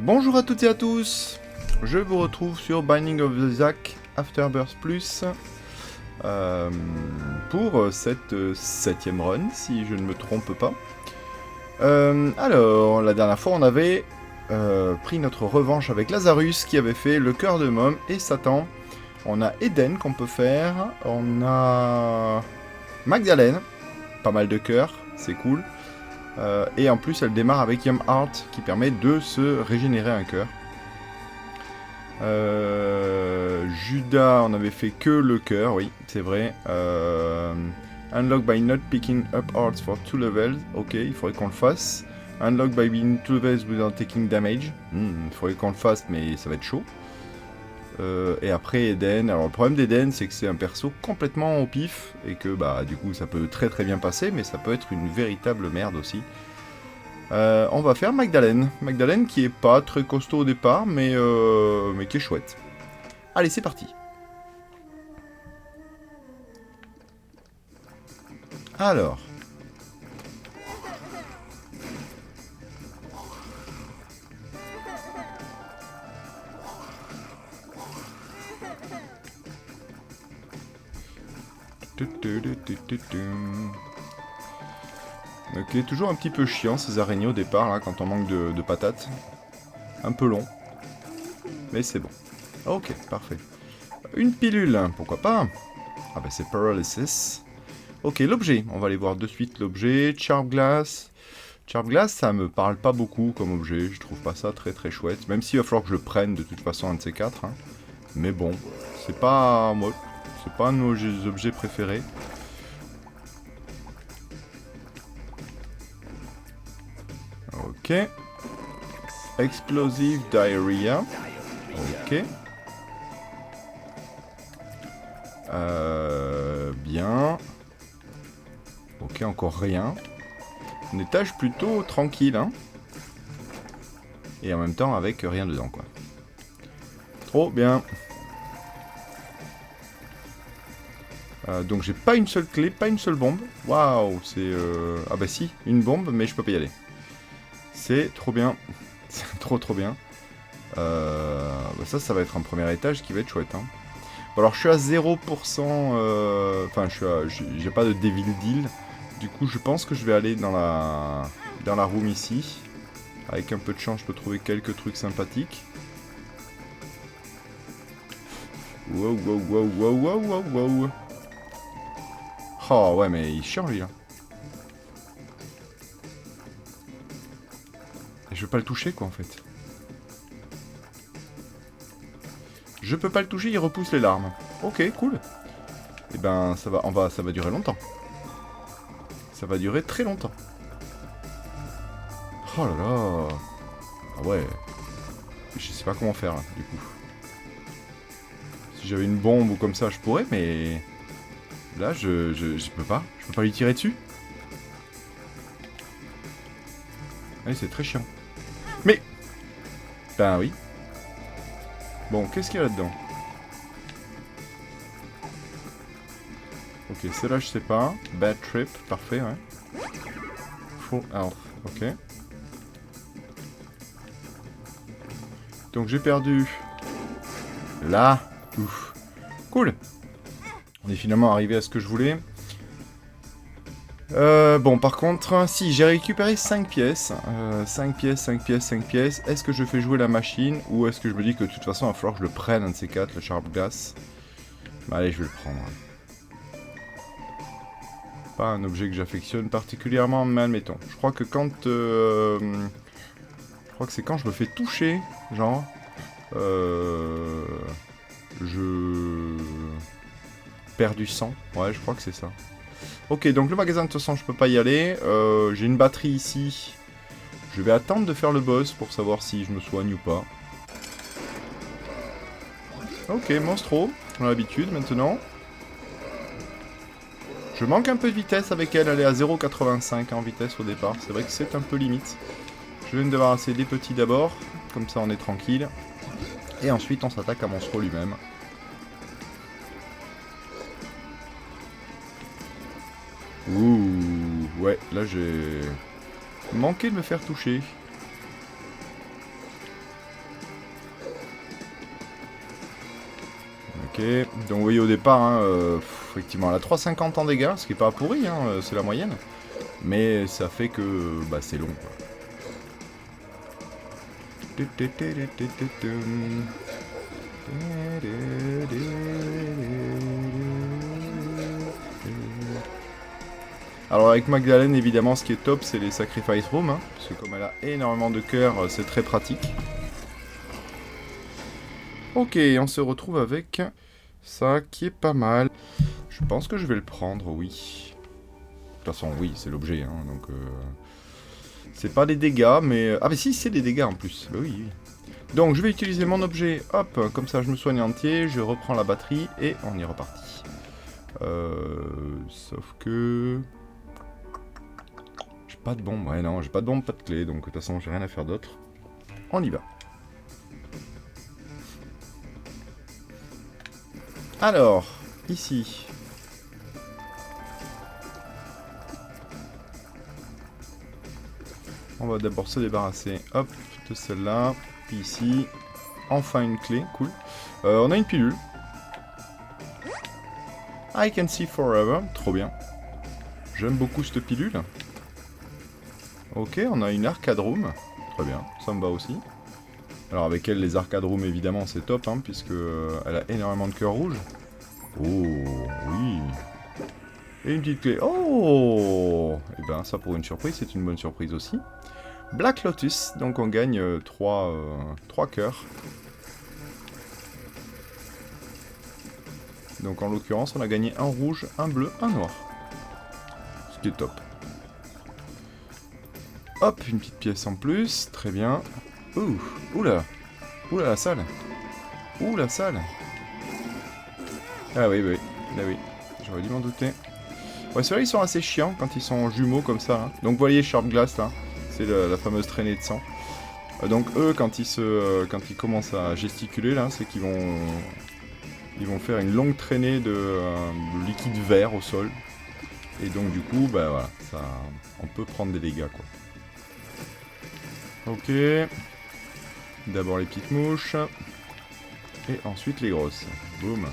Bonjour à toutes et à tous, je vous retrouve sur Binding of Isaac Afterbirth Plus pour cette 7ème run, si je ne me trompe pas. Alors, la dernière fois on avait pris notre revanche avec Lazarus qui avait fait le cœur de Mom et Satan. On a Eden qu'on peut faire, on a Magdalene, pas mal de cœurs, c'est cool. Et en plus elle démarre avec Yum Heart qui permet de se régénérer un cœur. Judas, on avait fait que le cœur, oui, c'est vrai. Unlock by not picking up hearts for 2 levels, ok, il faudrait qu'on le fasse. Unlock by being 2 levels without taking damage, il faudrait qu'on le fasse mais ça va être chaud. Et après Eden, alors le problème d'Eden c'est que c'est un perso complètement au pif et que bah du coup ça peut très très bien passer mais ça peut être une véritable merde aussi. On va faire Magdalene. Magdalene qui est pas très costaud au départ mais qui est chouette. Allez c'est parti. Alors. Ok, toujours un petit peu chiant ces araignées au départ là quand on manque de patates. Un peu long. Mais c'est bon. Ok, parfait. Une pilule, pourquoi pas. Ah bah c'est Paralysis. Ok, l'objet. On va aller voir de suite l'objet. Charm Glass. Charm Glass, ça me parle pas beaucoup comme objet. Je trouve pas ça très très chouette. Même s'il va falloir que je le prenne de toute façon un de ces quatre. Hein. Mais bon, c'est pas moi. C'est pas un de nos objets préférés. Ok. Explosive Diarrhea. Ok. Bien. Ok, encore rien. Une étage plutôt tranquille, hein. Et en même temps avec rien dedans, quoi. Trop bien. Donc j'ai pas une seule clé, pas une seule bombe. Waouh, c'est... Ah bah si, une bombe, mais je peux pas y aller. C'est trop bien. C'est trop bien. Bah ça va être un premier étage qui va être chouette, hein. Bon, alors je suis à 0%... Enfin, j'ai pas de Devil Deal. Du coup, je pense que je vais aller dans la room ici. Avec un peu de chance, je peux trouver quelques trucs sympathiques. Wow, wow, wow, wow, wow, wow, wow. Oh ouais, mais il est chiant lui là. Et je veux pas le toucher quoi en fait. Je peux pas le toucher, il repousse les larmes. Ok, cool. Et ben ça va durer longtemps. Ça va durer très longtemps. Oh là là. Ah ouais. Je sais pas comment faire là, du coup. Si j'avais une bombe ou comme ça, je pourrais, mais... Là, je peux pas. Je peux pas lui tirer dessus. Ouais, c'est très chiant. Mais... Ben oui. Bon, qu'est-ce qu'il y a là-dedans? Ok, celle-là, je sais pas. Bad trip, parfait, ouais. Full health, ok. Donc j'ai perdu... Là. Ouf. Cool. On est finalement arrivé à ce que je voulais. Bon, par contre, si, j'ai récupéré 5 pièces. 5 pièces, 5 pièces, 5 pièces. Est-ce que je fais jouer la machine ou est-ce que je me dis que de toute façon, il va falloir que je le prenne, un de ces 4, le Sharp Gas. Bah, allez, je vais le prendre. Pas un objet que j'affectionne particulièrement, mais admettons. Je crois que quand... je crois que c'est quand je me fais toucher, genre... je... perds du sang. Ouais, je crois que c'est ça. Ok, donc le magasin de toute façon je peux pas y aller. J'ai une batterie ici. Je vais attendre de faire le boss pour savoir si je me soigne ou pas. Ok, Monstro, on a l'habitude maintenant. Je manque un peu de vitesse avec elle, elle est à 0,85 en vitesse au départ. C'est vrai que c'est un peu limite. Je vais me débarrasser des petits d'abord, comme ça on est tranquille. Et ensuite on s'attaque à Monstro lui-même. Ouh, ouais, là j'ai manqué de me faire toucher. Ok, donc vous voyez au départ, hein, effectivement, elle a 3,50 en dégâts, ce qui est pas pourri, hein, c'est la moyenne. Mais ça fait que bah, c'est long, quoi. Alors avec Magdalene, évidemment, ce qui est top, c'est les Sacrifice Rooms, hein, parce que comme elle a énormément de cœur, c'est très pratique. Ok, on se retrouve avec ça qui est pas mal. Je pense que je vais le prendre, oui. De toute façon, oui, c'est l'objet, hein, donc... C'est pas des dégâts, mais... Ah mais si, c'est des dégâts en plus, bah oui, oui. Donc je vais utiliser mon objet, hop, comme ça je me soigne entier, je reprends la batterie et on est reparti. Sauf que... J'ai pas de bombe, ouais non, j'ai pas de bombe, pas de clé, donc de toute façon j'ai rien à faire d'autre. On y va. Alors, ici... On va d'abord se débarrasser, hop, de celle-là, puis ici... Enfin une clé, cool. On a une pilule. I can see forever, trop bien. J'aime beaucoup cette pilule. Ok, on a une arcade room. Très bien, ça me va aussi. Alors avec elle, les arcade rooms, évidemment, c'est top, hein, puisque elle a énormément de cœurs rouges. Oh, oui. Et une petite clé. Oh. Et ben ça, pour une surprise, c'est une bonne surprise aussi. Black Lotus, donc on gagne 3 cœurs. Donc en l'occurrence, on a gagné un rouge, un bleu, un noir. Ce qui est top. Hop, une petite pièce en plus, très bien. Ouh, oula, oula la salle. Ouh la salle. Ah oui, oui, ah oui, j'aurais dû m'en douter. Ouais, ceux-là ils sont assez chiants quand ils sont jumeaux comme ça. Hein. Donc vous voyez Sharp Glass là, c'est la fameuse traînée de sang. Donc eux, quand ils commencent à gesticuler là, c'est qu'ils vont faire une longue traînée de liquide vert au sol. Et donc du coup, bah voilà, on peut prendre des dégâts quoi. Ok. D'abord les petites mouches. Et ensuite les grosses. Boum.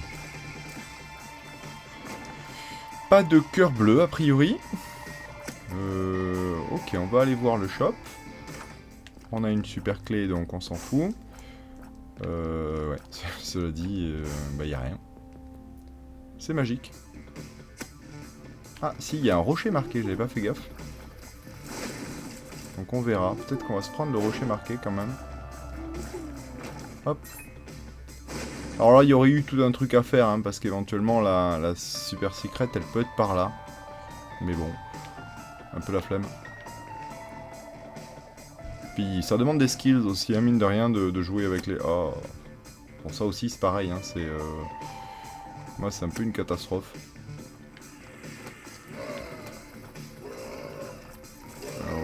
Pas de cœur bleu a priori. Ok, on va aller voir le shop. On a une super clé donc on s'en fout. Ouais, cela dit, bah y a rien. C'est magique. Ah si, il y a un rocher marqué, j'avais pas fait gaffe. Donc on verra. Peut-être qu'on va se prendre le rocher marqué quand même. Hop. Alors là, il y aurait eu tout un truc à faire, hein, parce qu'éventuellement la super secrète, elle peut être par là. Mais bon, un peu la flemme. Puis ça demande des skills aussi, hein, mine de rien, de jouer avec les... Oh. Bon, ça aussi, c'est pareil, hein, c'est... Moi, c'est un peu une catastrophe.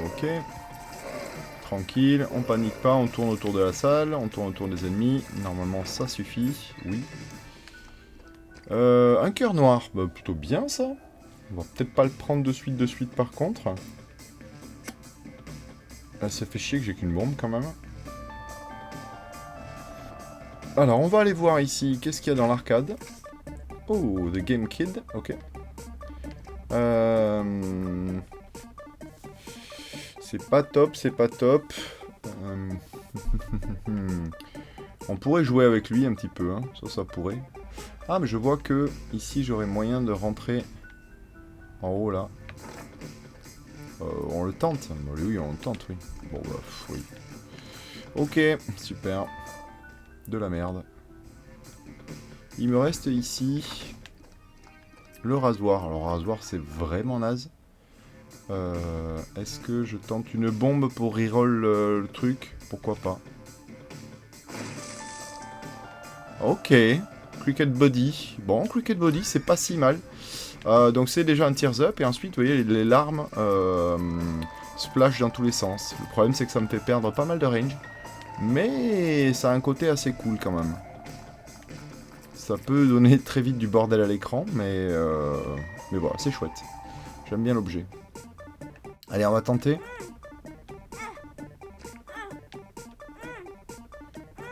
Ok. Tranquille, on panique pas, on tourne autour de la salle, on tourne autour des ennemis. Normalement, ça suffit, oui. Un cœur noir, bah plutôt bien ça. On va peut-être pas le prendre de suite par contre. Là, ça fait chier que j'ai qu'une bombe quand même. Alors, on va aller voir ici, qu'est-ce qu'il y a dans l'arcade. Oh, The Game Kid, ok. C'est pas top, c'est pas top. On pourrait jouer avec lui un petit peu, hein. Ça pourrait. Ah, mais je vois que ici j'aurais moyen de rentrer en haut là. On le tente. Oui, on le tente, oui. Bon, bah, oui. Ok, super. De la merde. Il me reste ici le rasoir. Alors, le rasoir, c'est vraiment naze. Est-ce que je tente une bombe pour reroll le truc? Pourquoi pas. Ok. Cricket Body. Bon, Cricket Body, c'est pas si mal. Donc c'est déjà un tears up. Et ensuite, vous voyez, les larmes splash dans tous les sens. Le problème, c'est que ça me fait perdre pas mal de range. Mais ça a un côté assez cool quand même. Ça peut donner très vite du bordel à l'écran, mais voilà, c'est chouette. J'aime bien l'objet. Allez, on va tenter.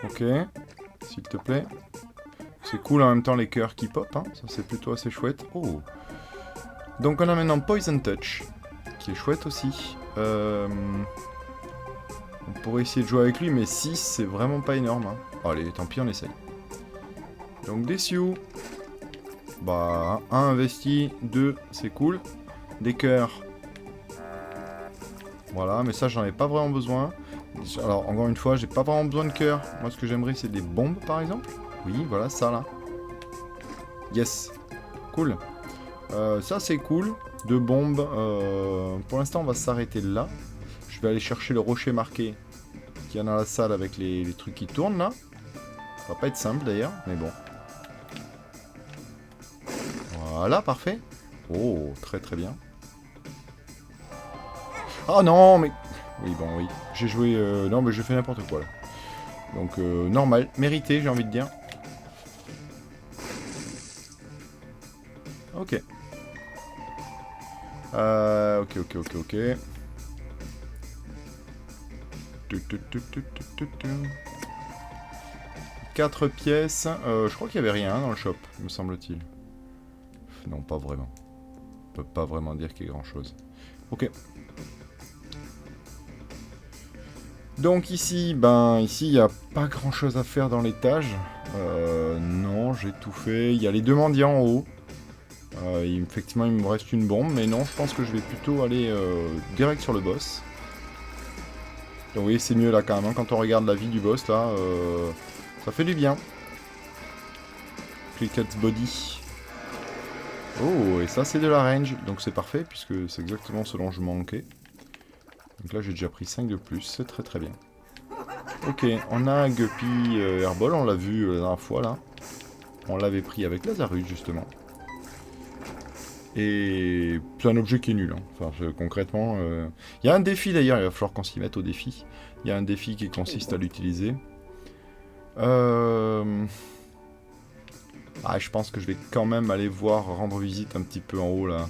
Ok, s'il te plaît. C'est cool en même temps les cœurs qui pop, hein. Ça c'est plutôt assez chouette. Oh. Donc on a maintenant Poison Touch, qui est chouette aussi. On pourrait essayer de jouer avec lui, mais 6 c'est vraiment pas énorme. Hein. Allez, tant pis, on essaye. Donc des sioux. Bah, 1 investi, 2 c'est cool. Des cœurs. Voilà, mais ça j'en ai pas vraiment besoin. Alors encore une fois, j'ai pas vraiment besoin de cœurs. Moi ce que j'aimerais c'est des bombes par exemple. Oui, voilà, ça là. Yes. Cool. Ça c'est cool. 2 bombes. Pour l'instant on va s'arrêter là. Je vais aller chercher le rocher marqué qu'il y a dans la salle avec les trucs qui tournent là. Ça va pas être simple d'ailleurs, mais bon. Voilà, parfait. Oh, très très bien. Ah non, mais... Oui, bon, oui. J'ai joué... Non, mais j'ai fait n'importe quoi là. Donc, normal. Mérité, j'ai envie de dire. Ok. Ok. 4 pièces. Je crois qu'il n'y avait rien dans le shop, me semble-t-il. Non, pas vraiment. On peut pas vraiment dire qu'il y ait grand-chose. Ok. Donc ici, ici, il n'y a pas grand-chose à faire dans l'étage. Non, j'ai tout fait. Il y a les 2 mendiants en haut. Effectivement, il me reste une bombe, mais non, je pense que je vais plutôt aller direct sur le boss. Donc oui, c'est mieux là quand même, hein, quand on regarde la vie du boss là, ça fait du bien. Cricket's Body. Oh, et ça c'est de la range, donc c'est parfait, puisque c'est exactement ce dont je manquais. Donc là j'ai déjà pris 5 de plus, c'est très très bien. Ok, on a un Guppy Airball, on l'a vu la dernière fois là. On l'avait pris avec Lazarus justement. Et c'est un objet qui est nul. Hein. Enfin, concrètement, il y a un défi d'ailleurs, il va falloir qu'on s'y mette au défi. Il y a un défi qui consiste à l'utiliser. Ah, je pense que je vais quand même aller voir, rendre visite un petit peu en haut là.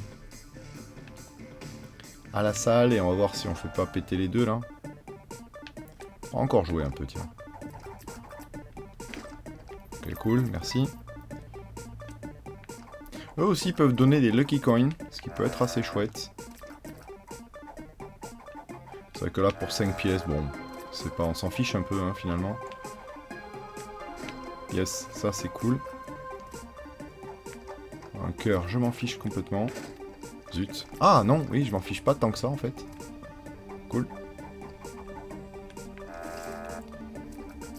À la salle, et on va voir si on fait pas péter les deux là. On va encore jouer un peu, tiens. Ok, cool, merci. Eux aussi peuvent donner des Lucky Coins, ce qui peut être assez chouette. C'est vrai que là, pour 5 pièces, bon, c'est pas, on s'en fiche un peu, hein, finalement. Yes, ça c'est cool. Un cœur, je m'en fiche complètement. Zut. Ah non, oui, je m'en fiche pas tant que ça, en fait. Cool.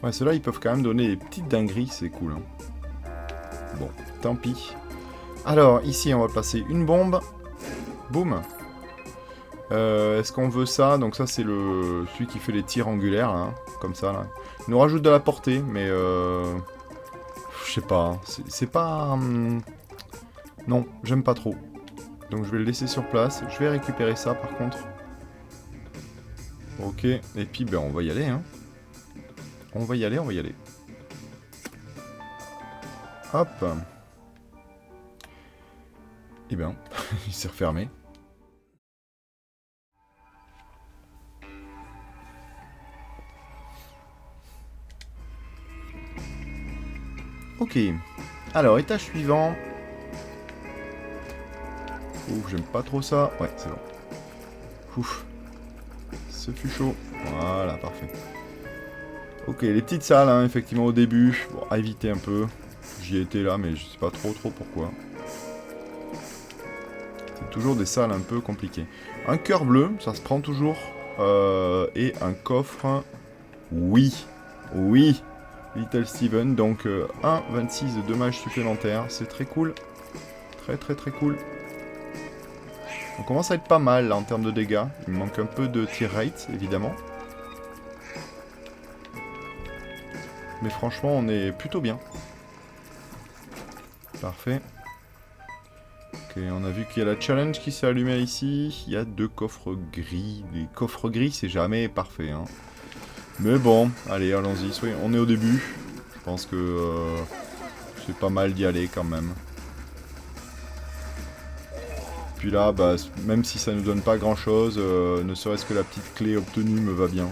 Ouais, ceux-là, ils peuvent quand même donner des petites dingueries, c'est cool. Hein. Bon, tant pis. Alors, ici, on va placer une bombe. Boum. Est-ce qu'on veut ça? Donc ça, c'est celui qui fait les tirs angulaires, là, hein, comme ça. Là. Il nous rajoute de la portée, mais... je sais pas. Hein. C'est pas... Non, j'aime pas trop. Donc je vais le laisser sur place. Je vais récupérer ça, par contre. Ok. Et puis, on va y aller, hein. On va y aller. Hop. Eh bien, il s'est refermé. Ok. Alors, étage suivant. Ouf, j'aime pas trop ça. Ouais, c'est bon. Ouf. Ce fut chaud. Voilà, parfait. Ok, les petites salles, hein, effectivement, au début. Bon, à éviter un peu. J'y étais là, mais je sais pas trop pourquoi. C'est toujours des salles un peu compliquées. Un cœur bleu, ça se prend toujours. Et un coffre. Oui. Oui. Little Steven. Donc 1,26 de dommages supplémentaires. C'est très cool. Très cool. On commence à être pas mal là en termes de dégâts. Il me manque un peu de tear rate, évidemment. Mais franchement, on est plutôt bien. Parfait. Ok, on a vu qu'il y a la challenge qui s'est allumée ici. Il y a 2 coffres gris. Les coffres gris, c'est jamais parfait. Hein. Mais bon, allez, allons-y. On est au début. Je pense que c'est pas mal d'y aller quand même. Puis là, même si ça ne nous donne pas grand-chose, ne serait-ce que la petite clé obtenue me va bien.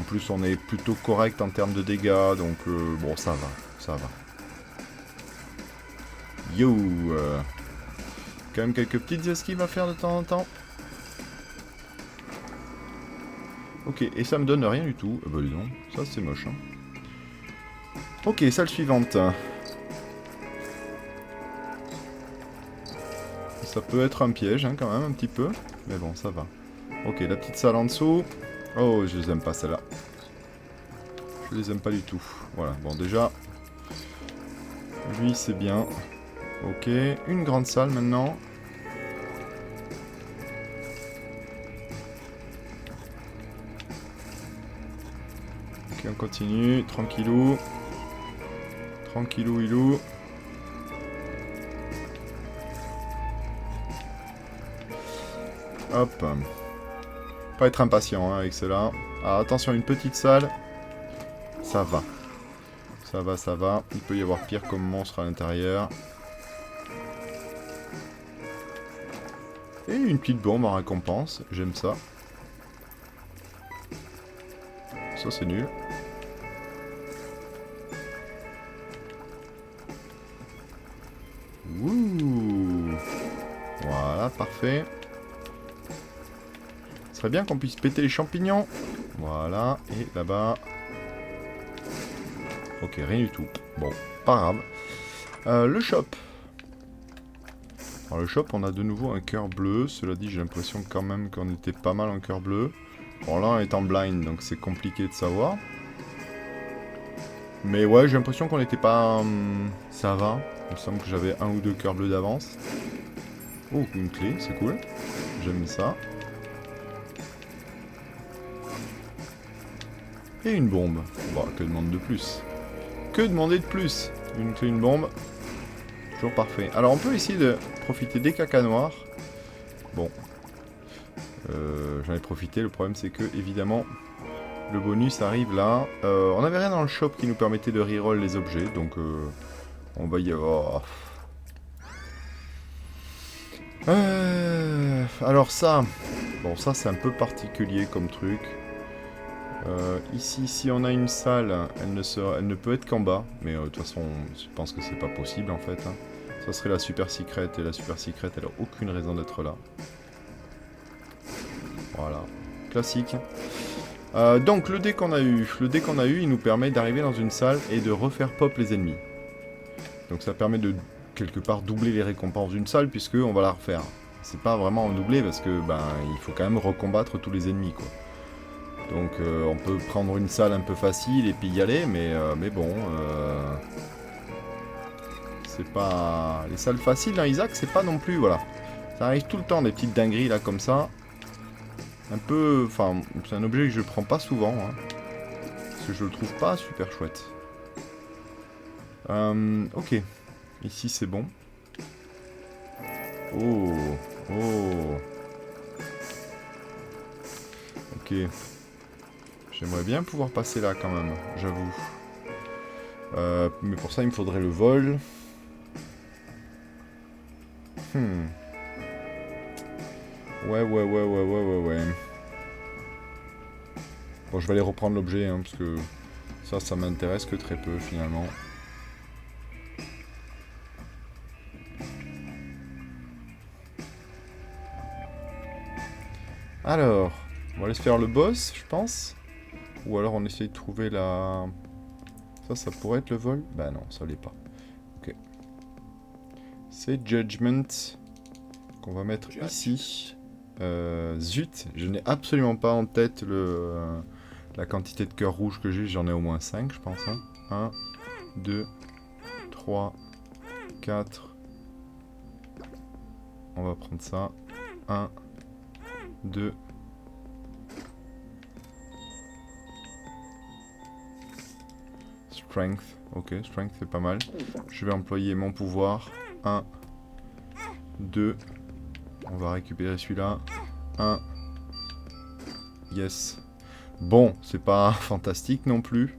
plus, on est plutôt correct en termes de dégâts, donc bon, ça va, ça va. Yo quand même quelques petites esquives à faire de temps en temps. Ok, et ça me donne rien du tout. Bah dis donc, ça c'est moche. Hein. Ok, salle suivante. Ça peut être un piège, hein, quand même, un petit peu. Mais bon, ça va. Ok, la petite salle en dessous. Oh, je les aime pas, celle-là. Je les aime pas du tout. Voilà, bon, déjà... Lui, c'est bien. Ok, une grande salle, maintenant. Ok, on continue. Tranquillou. Tranquillou, ilou. Hop. Pas être impatient hein, avec cela. Ah, attention, une petite salle. Ça va. Ça va, ça va. Il peut y avoir pire comme monstre à l'intérieur. Et une petite bombe en récompense. J'aime ça. Ça, c'est nul. Ouh. Voilà, parfait. Ce serait bien qu'on puisse péter les champignons. Voilà, et là-bas... Ok, rien du tout. Bon, pas grave. Le shop. Alors le shop, on a de nouveau un cœur bleu. Cela dit, j'ai l'impression quand même qu'on était pas mal en cœur bleu. Bon, là, on est en blind, donc c'est compliqué de savoir. Mais ouais, j'ai l'impression qu'on n'était pas... ça va. Il me semble que j'avais un ou deux cœurs bleus d'avance. Oh, une clé, c'est cool. J'aime ça. Et une bombe. Bon, que demander de plus? Que demander de plus? Une clé, une bombe. Toujours parfait. Alors, on peut essayer de profiter des cacas noirs. Bon. J'en ai profité. Le problème, c'est que, évidemment, le bonus arrive là. On n'avait rien dans le shop qui nous permettait de reroll les objets. Donc, on va y avoir... alors ça... Bon, ça, c'est un peu particulier comme truc. Ici, si on a une salle, elle ne peut être qu'en bas. Mais de toute façon, je pense que c'est pas possible en fait. Hein. Ça serait la super secret. Et la super secret, elle a aucune raison d'être là. Voilà. Classique. Donc, le dé qu'on a eu. Le dé qu'on a eu, il nous permet d'arriver dans une salle et de refaire pop les ennemis. Donc ça permet de, quelque part, doubler les récompenses d'une salle, puisque on va la refaire. C'est pas vraiment en doubler, parce que, ben, il faut quand même recombattre tous les ennemis, quoi. Donc on peut prendre une salle un peu facile et puis y aller, mais bon, c'est pas... Les salles faciles dans Isaac, c'est pas non plus, voilà. Ça arrive tout le temps, des petites dingueries là comme ça. Un peu... Enfin, c'est un objet que je prends pas souvent, hein, parce que je le trouve pas super chouette. Ok. Ici c'est bon. Oh, oh. Ok. J'aimerais bien pouvoir passer là quand même, j'avoue. Mais pour ça il me faudrait le vol. Ouais. Bon, je vais aller reprendre l'objet, hein, parce que ça m'intéresse que très peu finalement. Alors, on va aller se faire le boss, je pense. Ou alors on essaye de trouver la... Ça pourrait être le vol? Bah non, ça l'est pas. Ok. C'est Judgment qu'on va mettre ici. Zut, je n'ai absolument pas en tête la quantité de cœurs rouges que j'ai. J'en ai au moins 5, je pense. Hein. 1, 2, 3, 4. On va prendre ça. 1, 2. Strength. Ok, strength c'est pas mal. Je vais employer mon pouvoir. 1, 2. On va récupérer celui-là. 1. Yes. Bon, c'est pas fantastique non plus.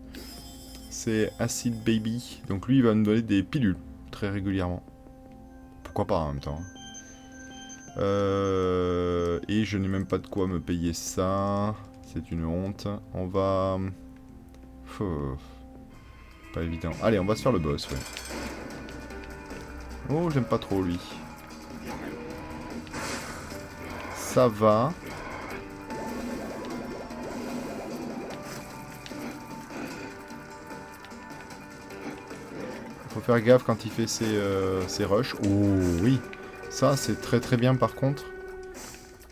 C'est Acid Baby. Donc lui, il va nous donner des pilules très régulièrement. Pourquoi pas en même temps. Et je n'ai même pas de quoi me payer ça. C'est une honte. On va... Pas évident. Allez, on va se faire le boss, ouais. Oh, j'aime pas trop lui. Ça va. Faut faire gaffe quand il fait ses rushs. Oh oui. Ça, c'est très très bien par contre.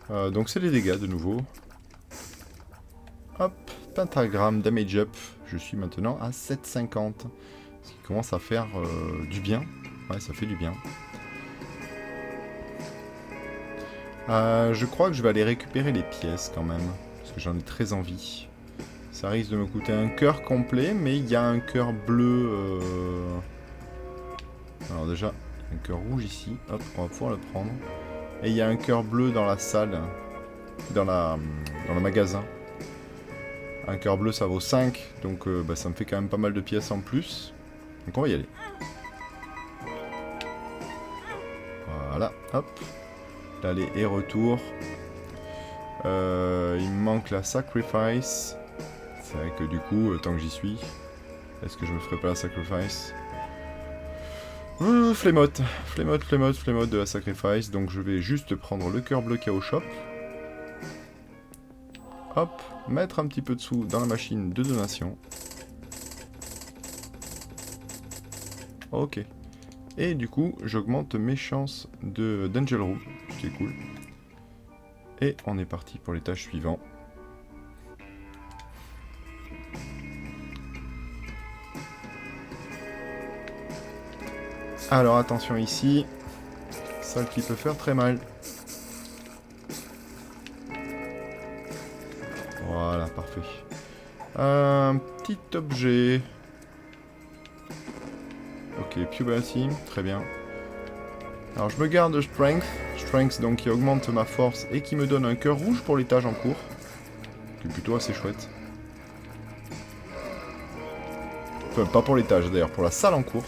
Donc c'est les dégâts de nouveau. Hop, pentagramme, damage up. Je suis maintenant à 7,50. Ce qui commence à faire du bien. Ouais, ça fait du bien. Je crois que je vais aller récupérer les pièces quand même. Parce que j'en ai très envie. Ça risque de me coûter un cœur complet, mais il y a un cœur bleu. Alors déjà, un cœur rouge ici. Hop, on va pouvoir le prendre. Et il y a un cœur bleu dans la salle. Dans le magasin. Un cœur bleu ça vaut 5. Donc bah, ça me fait quand même pas mal de pièces en plus. Donc on va y aller. Voilà, hop. L'aller et retour. Il me manque la sacrifice. C'est vrai que du coup, tant que j'y suis, est-ce que je me ferai pas la sacrifice? Flémote de la sacrifice. Donc je vais juste prendre le cœur bleu qu'il y a au shop. Hop, mettre un petit peu de sous dans la machine de donation. Ok. Et du coup, j'augmente mes chances d'Angel Room, ce qui est cool. Et on est parti pour les tâches suivantes. Alors attention ici, salle qui peut faire très mal. Voilà, parfait. Un petit objet. Ok, Puberty, très bien. Alors je me garde Strength. Strength donc qui augmente ma force et qui me donne un cœur rouge pour l'étage en cours. Qui est plutôt assez chouette. Enfin, pas pour l'étage d'ailleurs, pour la salle en cours.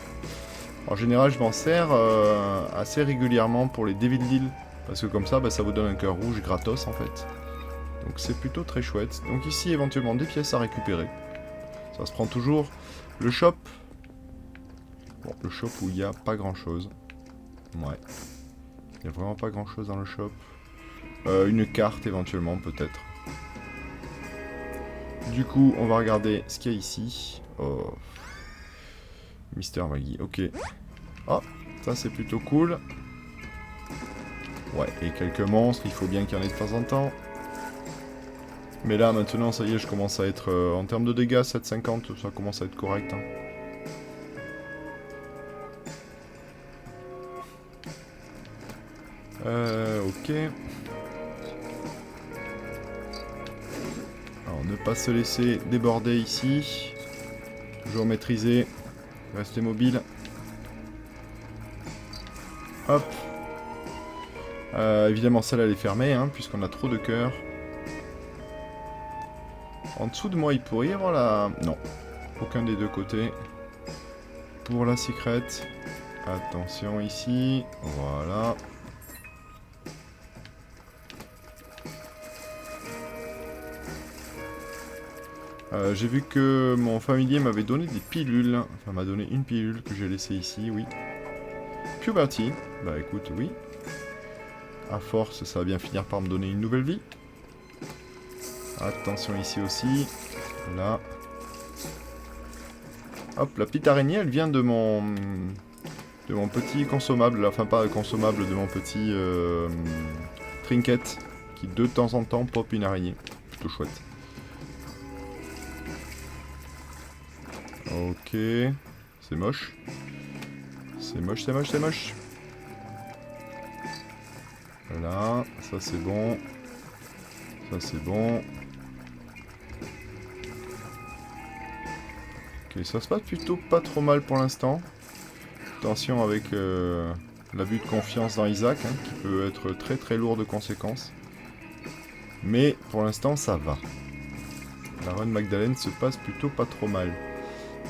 En général, je m'en sers assez régulièrement pour les Devil Deal. Parce que comme ça, bah, ça vous donne un cœur rouge gratos en fait. Donc c'est plutôt très chouette. Donc ici, éventuellement, des pièces à récupérer. Ça se prend toujours. Le shop. Bon, le shop où il n'y a pas grand chose. Ouais. Il n'y a vraiment pas grand chose dans le shop. Une carte éventuellement, peut-être. Du coup, on va regarder ce qu'il y a ici. Oh. Mister Maggie, ok. Oh, ça c'est plutôt cool. Ouais, et quelques monstres, il faut bien qu'il y en ait de temps en temps. Mais là, maintenant, ça y est, je commence à être... en termes de dégâts, 7,50, ça commence à être correct. Hein. Ok. Alors, ne pas se laisser déborder ici. Toujours maîtriser. Rester mobile. Hop. Évidemment, celle-là, elle est fermée, hein, puisqu'on a trop de cœurs. En dessous de moi, il pourrait y avoir la... Non. Aucun des deux côtés. Pour la secrète. Attention ici. Voilà. J'ai vu que mon familier m'avait donné des pilules. Enfin, m'a donné une pilule que j'ai laissée ici, oui. Puberty. Bah écoute, oui. À force, ça va bien finir par me donner une nouvelle vie. Attention ici aussi. Là. Hop, la petite araignée, elle vient de mon petit consommable. Enfin, pas consommable, de mon petit trinket. Qui de temps en temps pop une araignée. Plutôt chouette. Ok. C'est moche. C'est moche, c'est moche, c'est moche. Voilà. Ça c'est bon. Ça c'est bon. Ok, ça se passe plutôt pas trop mal pour l'instant. Attention avec l'abus de confiance dans Isaac, hein, qui peut être très très lourd de conséquences. Mais pour l'instant ça va. La run Magdalene se passe plutôt pas trop mal.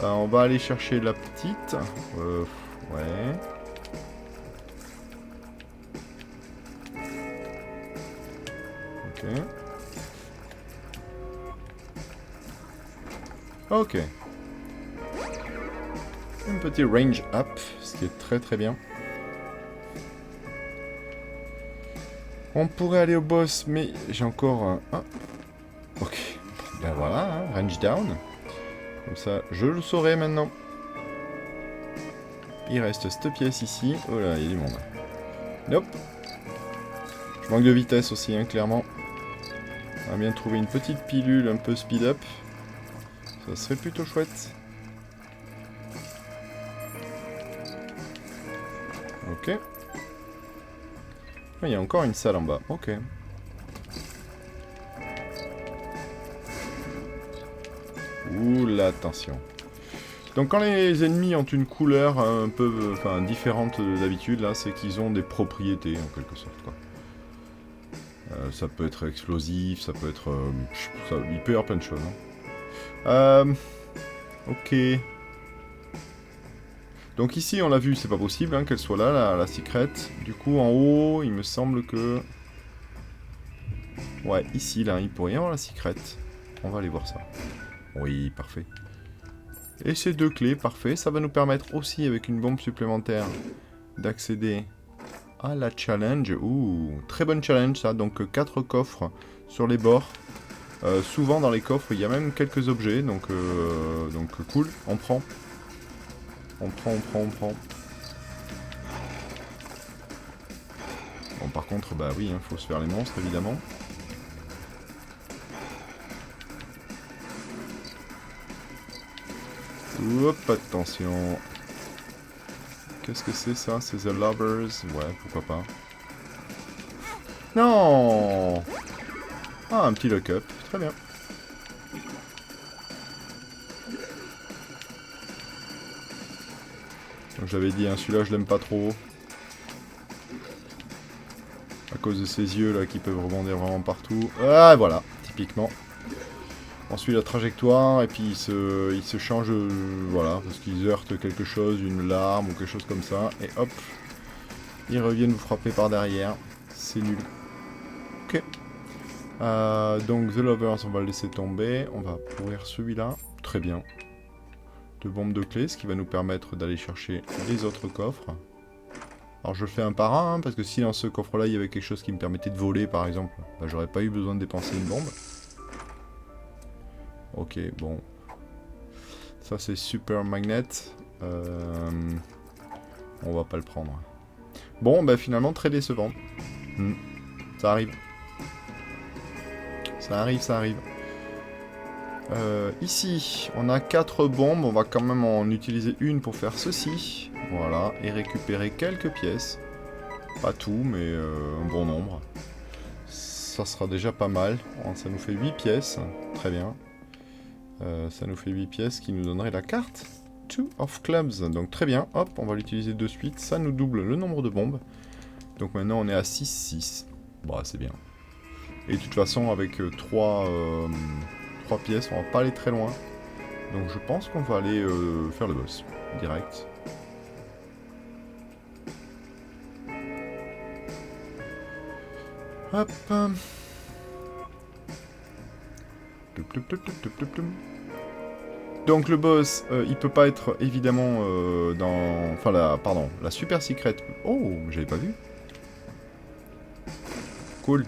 On va aller chercher la petite. Ouais. Ok. Ok. Un petit range up, ce qui est très très bien. On pourrait aller au boss, mais j'ai encore un... Ah. Ok. Ben voilà, hein, range down. Comme ça, je le saurai maintenant. Il reste cette pièce ici. Oh là, il y a du monde. Nope. Je manque de vitesse aussi, hein, clairement. On va bien trouver une petite pilule un peu speed up. Ça serait plutôt chouette. Ok. Ah, il y a encore une salle en bas. Ok. Ouh là, attention. Donc quand les ennemis ont une couleur un peu différente d'habitude, là, c'est qu'ils ont des propriétés en quelque sorte, quoi. Ça peut être explosif, ça peut être... il peut y avoir plein de choses. Hein. Ok. Donc ici, on l'a vu, c'est pas possible hein, qu'elle soit là, la secret. Du coup, en haut, il me semble que... Ouais, ici, là, il pourrait y avoir la secret. On va aller voir ça. Oui, parfait. Et ces deux clés, parfait. Ça va nous permettre aussi, avec une bombe supplémentaire, d'accéder à la challenge. Ouh, très bonne challenge, ça. Donc, 4 coffres sur les bords. Souvent, dans les coffres, il y a même quelques objets. Donc cool. On prend. On prend. Bon, par contre, bah oui, hein, faut se faire les monstres, évidemment. Hop, attention. Qu'est-ce que c'est ça? C'est The Lovers? Ouais, pourquoi pas. Non! Ah, un petit lock-up. Très bien. Donc j'avais dit, hein, celui-là, je l'aime pas trop. À cause de ses yeux, là, qui peuvent rebondir vraiment partout. Ah, voilà, typiquement. On suit la trajectoire, et puis il se change, voilà, parce qu'ils heurtent quelque chose, une larme ou quelque chose comme ça, et hop, ils reviennent vous frapper par derrière. C'est nul. Ok. Donc The Lovers, on va le laisser tomber. On va ouvrir celui-là. Très bien. De bombes de clés, ce qui va nous permettre d'aller chercher les autres coffres. Alors je le fais un par un, hein, parce que si dans ce coffre-là, il y avait quelque chose qui me permettait de voler, par exemple, bah, j'aurais pas eu besoin de dépenser une bombe. Ok, bon. Ça, c'est Super Magnet. On va pas le prendre. Bon, bah finalement, très décevant. Ça arrive. Ça arrive. Ici, on a 4 bombes. On va quand même en utiliser une pour faire ceci. Voilà, et récupérer quelques pièces. Pas tout, mais un bon nombre. Ça sera déjà pas mal. Ça nous fait 8 pièces. Très bien. Ça nous fait 8 pièces qui nous donnerait la carte 2 of Clubs. Donc très bien, hop, on va l'utiliser de suite. Ça nous double le nombre de bombes. Donc maintenant on est à 6. Bon, c'est bien. Et de toute façon, avec 3 pièces, on va pas aller très loin. Donc je pense qu'on va aller faire le boss, direct. Hop. Donc le boss, il peut pas être évidemment dans... Enfin, la super secret. Oh, j'avais pas vu. Cool.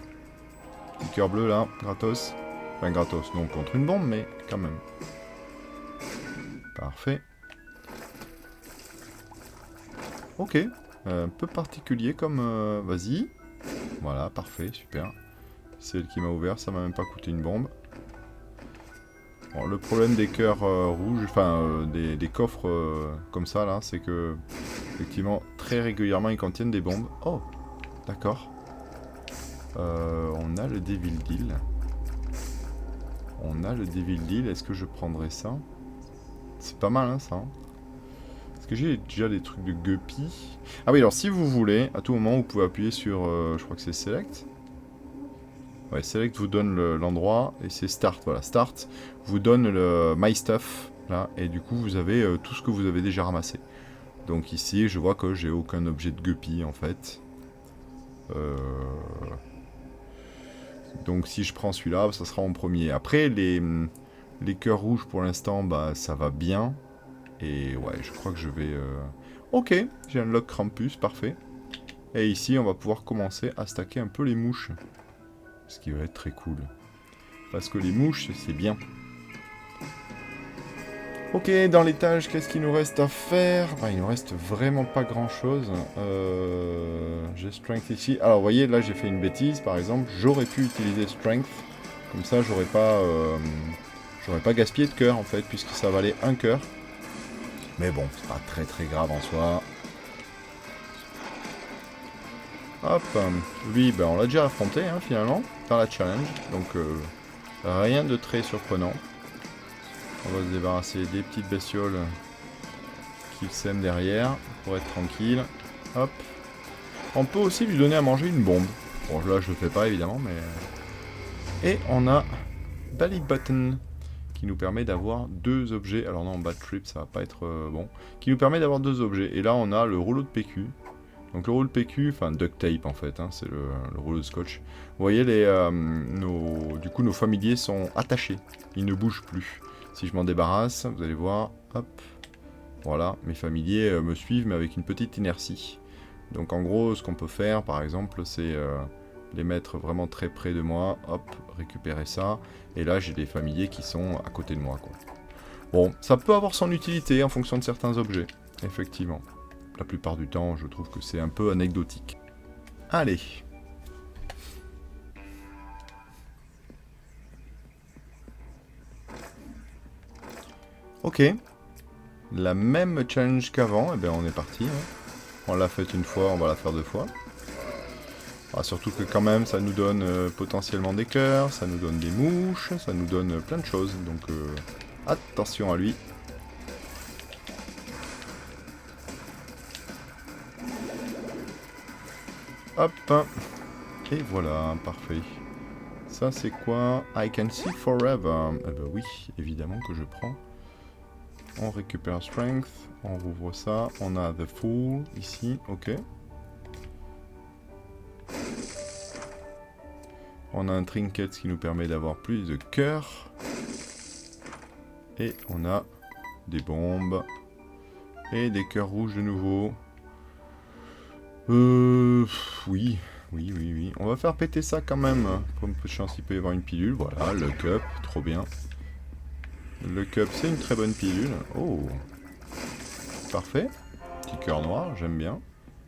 Petit cœur bleu là, gratos. Enfin, gratos, non contre une bombe, mais quand même. Parfait. Ok. Un peu particulier comme... Vas-y. Voilà, parfait, super. C'est elle qui m'a ouvert, ça m'a même pas coûté une bombe. Bon, le problème des cœurs rouges, enfin des coffres comme ça là, c'est que effectivement très régulièrement ils contiennent des bombes. Oh, d'accord. On a le Devil Deal. Est-ce que je prendrais ça? C'est pas mal hein, ça. Hein. Est-ce que j'ai déjà des trucs de guppy? Ah oui, alors si vous voulez, à tout moment vous pouvez appuyer sur, je crois que c'est Select. Ouais, Select vous donne l'endroit, et c'est Start, voilà, Start vous donne le My Stuff, là, et du coup vous avez tout ce que vous avez déjà ramassé. Donc ici, je vois que j'ai aucun objet de guppy, en fait. Donc si je prends celui-là, ça sera en premier. Après, Les cœurs rouges pour l'instant, bah ça va bien. Et ouais, je crois que je vais... Ok, j'ai un lock Krampus, parfait. Et ici, on va pouvoir commencer à stacker un peu les mouches. Ce qui va être très cool. Parce que les mouches, c'est bien. Ok, dans l'étage, qu'est-ce qu'il nous reste à faire? Bah, il nous reste vraiment pas grand-chose. J'ai Strength ici. Alors, vous voyez, là, j'ai fait une bêtise, par exemple. J'aurais pu utiliser Strength. Comme ça, j'aurais pas gaspillé de cœur, en fait, puisque ça valait un cœur. Mais bon, c'est pas très très grave en soi. Hop, lui, ben, on l'a déjà affronté, hein, finalement, dans la challenge. Donc, rien de très surprenant. On va se débarrasser des petites bestioles qui sèment derrière pour être tranquille. Hop. On peut aussi lui donner à manger une bombe. Bon, là, je le fais pas, évidemment, mais... Et on a Belly Button, qui nous permet d'avoir 2 objets. Alors non, Bad Trip, ça va pas être bon. Qui nous permet d'avoir 2 objets. Et là, on a le rouleau de PQ. Donc le rouleau de PQ, enfin duct tape en fait, hein, c'est le rouleau de scotch. Vous voyez, du coup, nos familiers sont attachés. Ils ne bougent plus. Si je m'en débarrasse, vous allez voir, hop. Voilà, mes familiers me suivent, mais avec une petite inertie. Donc en gros, ce qu'on peut faire, par exemple, c'est... les mettre vraiment très près de moi, hop, récupérer ça, et là j'ai des familiers qui sont à côté de moi, quoi. Bon, ça peut avoir son utilité en fonction de certains objets, effectivement. La plupart du temps, je trouve que c'est un peu anecdotique. Allez. Ok. La même challenge qu'avant, et bien on est parti. Hein. On l'a faite une fois, on va la faire 2 fois. Ah, surtout que quand même, ça nous donne potentiellement des cœurs, ça nous donne des mouches, ça nous donne plein de choses. Donc attention à lui. Hop. Et voilà, parfait. Ça c'est quoi? I can see forever. Eh ben oui, évidemment que je prends. On récupère Strength, on rouvre ça. On a The Fool ici, ok. On a un trinket qui nous permet d'avoir plus de cœurs. Et on a des bombes. Et des cœurs rouges de nouveau. Oui. On va faire péter ça quand même. Pour un peu de chance, il peut y avoir une pilule. Voilà, le cup, trop bien. Le cup, c'est une très bonne pilule. Oh. Parfait. Petit cœur noir, j'aime bien.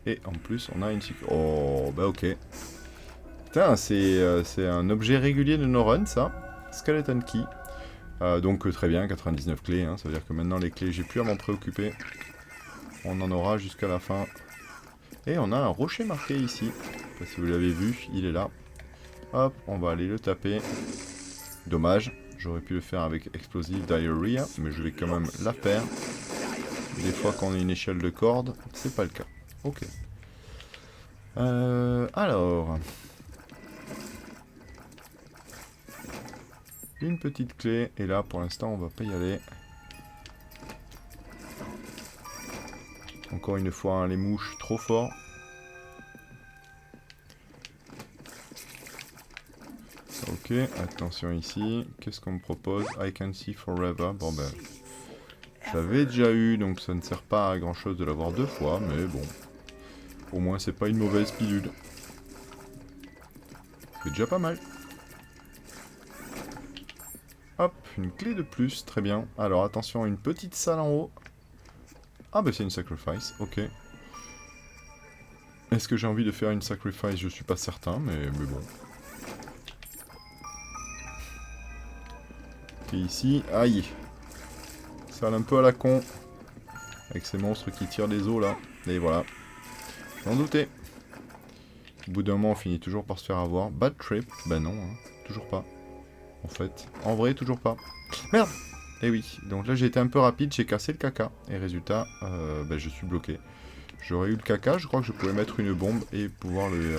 Et en plus, on a une... Oh, bah ok. Putain, c'est un objet régulier de nos runs, ça. Skeleton Key. Donc très bien, 99 clés. Hein, ça veut dire que maintenant, les clés, j'ai plus à m'en préoccuper. On en aura jusqu'à la fin. Et on a un rocher marqué ici. Je sais pas si vous l'avez vu, il est là. Hop, on va aller le taper. Dommage, j'aurais pu le faire avec Explosive Diarrhea, mais je vais quand même la faire. Des fois qu'on a une échelle de corde, c'est pas le cas. Ok. Alors... Une petite clé, et là pour l'instant on va pas y aller. Encore une fois, hein, les mouches trop fort. Ok, attention ici. Qu'est-ce qu'on me propose? I can see forever. Bon ben, j'avais déjà eu, donc ça ne sert pas à grand chose de l'avoir 2 fois, mais bon. Au moins c'est pas une mauvaise pilule. C'est déjà pas mal. Hop, une clé de plus, très bien. Alors attention, une petite salle en haut. Ah bah c'est une sacrifice, ok. Est-ce que j'ai envie de faire une sacrifice? Je suis pas certain, mais bon. Ok, ici, aïe. Salle un peu à la con. Avec ces monstres qui tirent des os là. Et voilà. J'en doutais. Au bout d'un moment, on finit toujours par se faire avoir. Bad trip? Bah non, hein. Toujours pas. En fait. En vrai, toujours pas. Merde! Eh oui, donc là j'ai été un peu rapide, j'ai cassé le caca. Et résultat, bah, je suis bloqué. J'aurais eu le caca, je crois que je pouvais mettre une bombe et pouvoir le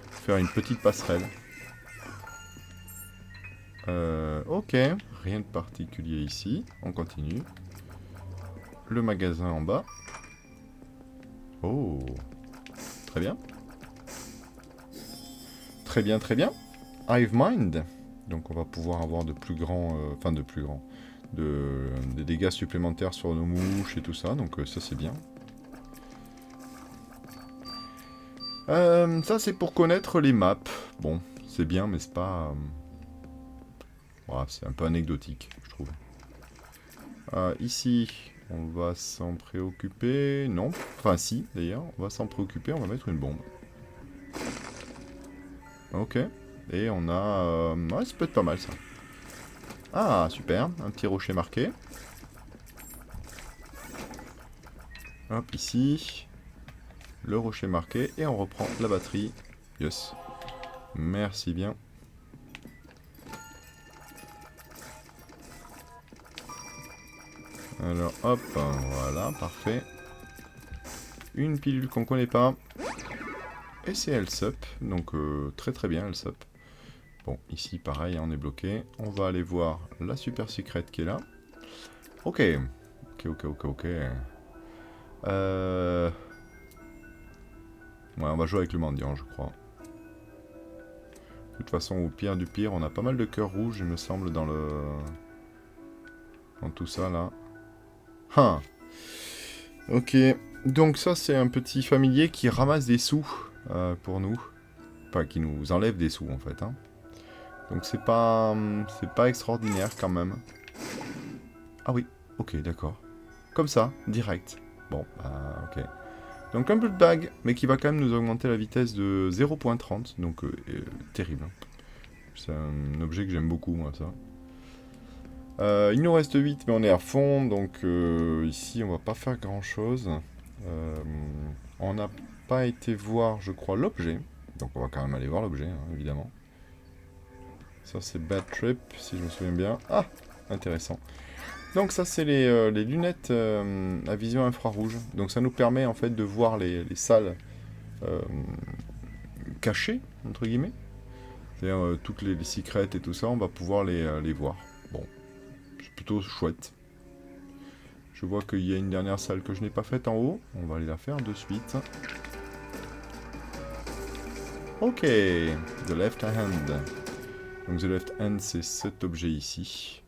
faire une petite passerelle. Ok, rien de particulier ici. On continue. Le magasin en bas. Oh, très bien. Très bien, très bien. Hive Mind. Donc on va pouvoir avoir de plus grands... Enfin de plus grands... des dégâts supplémentaires sur nos mouches et tout ça. Donc ça c'est bien. Ça c'est pour connaître les maps. Bon, c'est bien mais c'est pas... Voilà, c'est un peu anecdotique, je trouve. Ici, on va s'en préoccuper. Non, enfin si, d'ailleurs, on va s'en préoccuper, on va mettre une bombe. Ok, et on a... Ouais, ça peut être pas mal ça. Ah, super, un petit rocher marqué. Hop, ici. Le rocher marqué, et on reprend la batterie. Yes. Merci bien. Alors, hop, voilà, parfait. Une pilule qu'on connaît pas. Et c'est Health Up, donc très très bien Health Up. Bon, ici pareil, on est bloqué. On va aller voir la super secrète qui est là. Ok. Ok. Ouais, on va jouer avec le mendiant, je crois. De toute façon, au pire du pire, on a pas mal de cœurs rouges, il me semble, dans le... Dans tout ça, là. Hein. Ok. Donc ça, c'est un petit familier qui ramasse des sous pour nous. Enfin, qui nous enlève des sous, en fait. Hein. Donc c'est pas extraordinaire, quand même. Ah oui, ok, d'accord. Comme ça, direct. Bon, ok. Donc un Blood Bag, mais qui va quand même nous augmenter la vitesse de 0.30, donc terrible. C'est un objet que j'aime beaucoup, moi, ça. Il nous reste 8, mais on est à fond, donc ici, on va pas faire grand-chose. On n'a pas été voir, je crois, l'objet. Donc on va quand même aller voir l'objet, hein, évidemment. Ça, c'est Bad Trip, si je me souviens bien. Ah, intéressant. Donc ça, c'est les lunettes à vision infrarouge. Donc ça nous permet, en fait, de voir les salles cachées, entre guillemets. C'est-à-dire toutes les secrets et tout ça, on va pouvoir les voir. Bon, c'est plutôt chouette. Je vois qu'il y a une dernière salle que je n'ai pas faite en haut. On va aller la faire de suite. Ok, the left hand. Donc the left hand, c'est cet objet ici.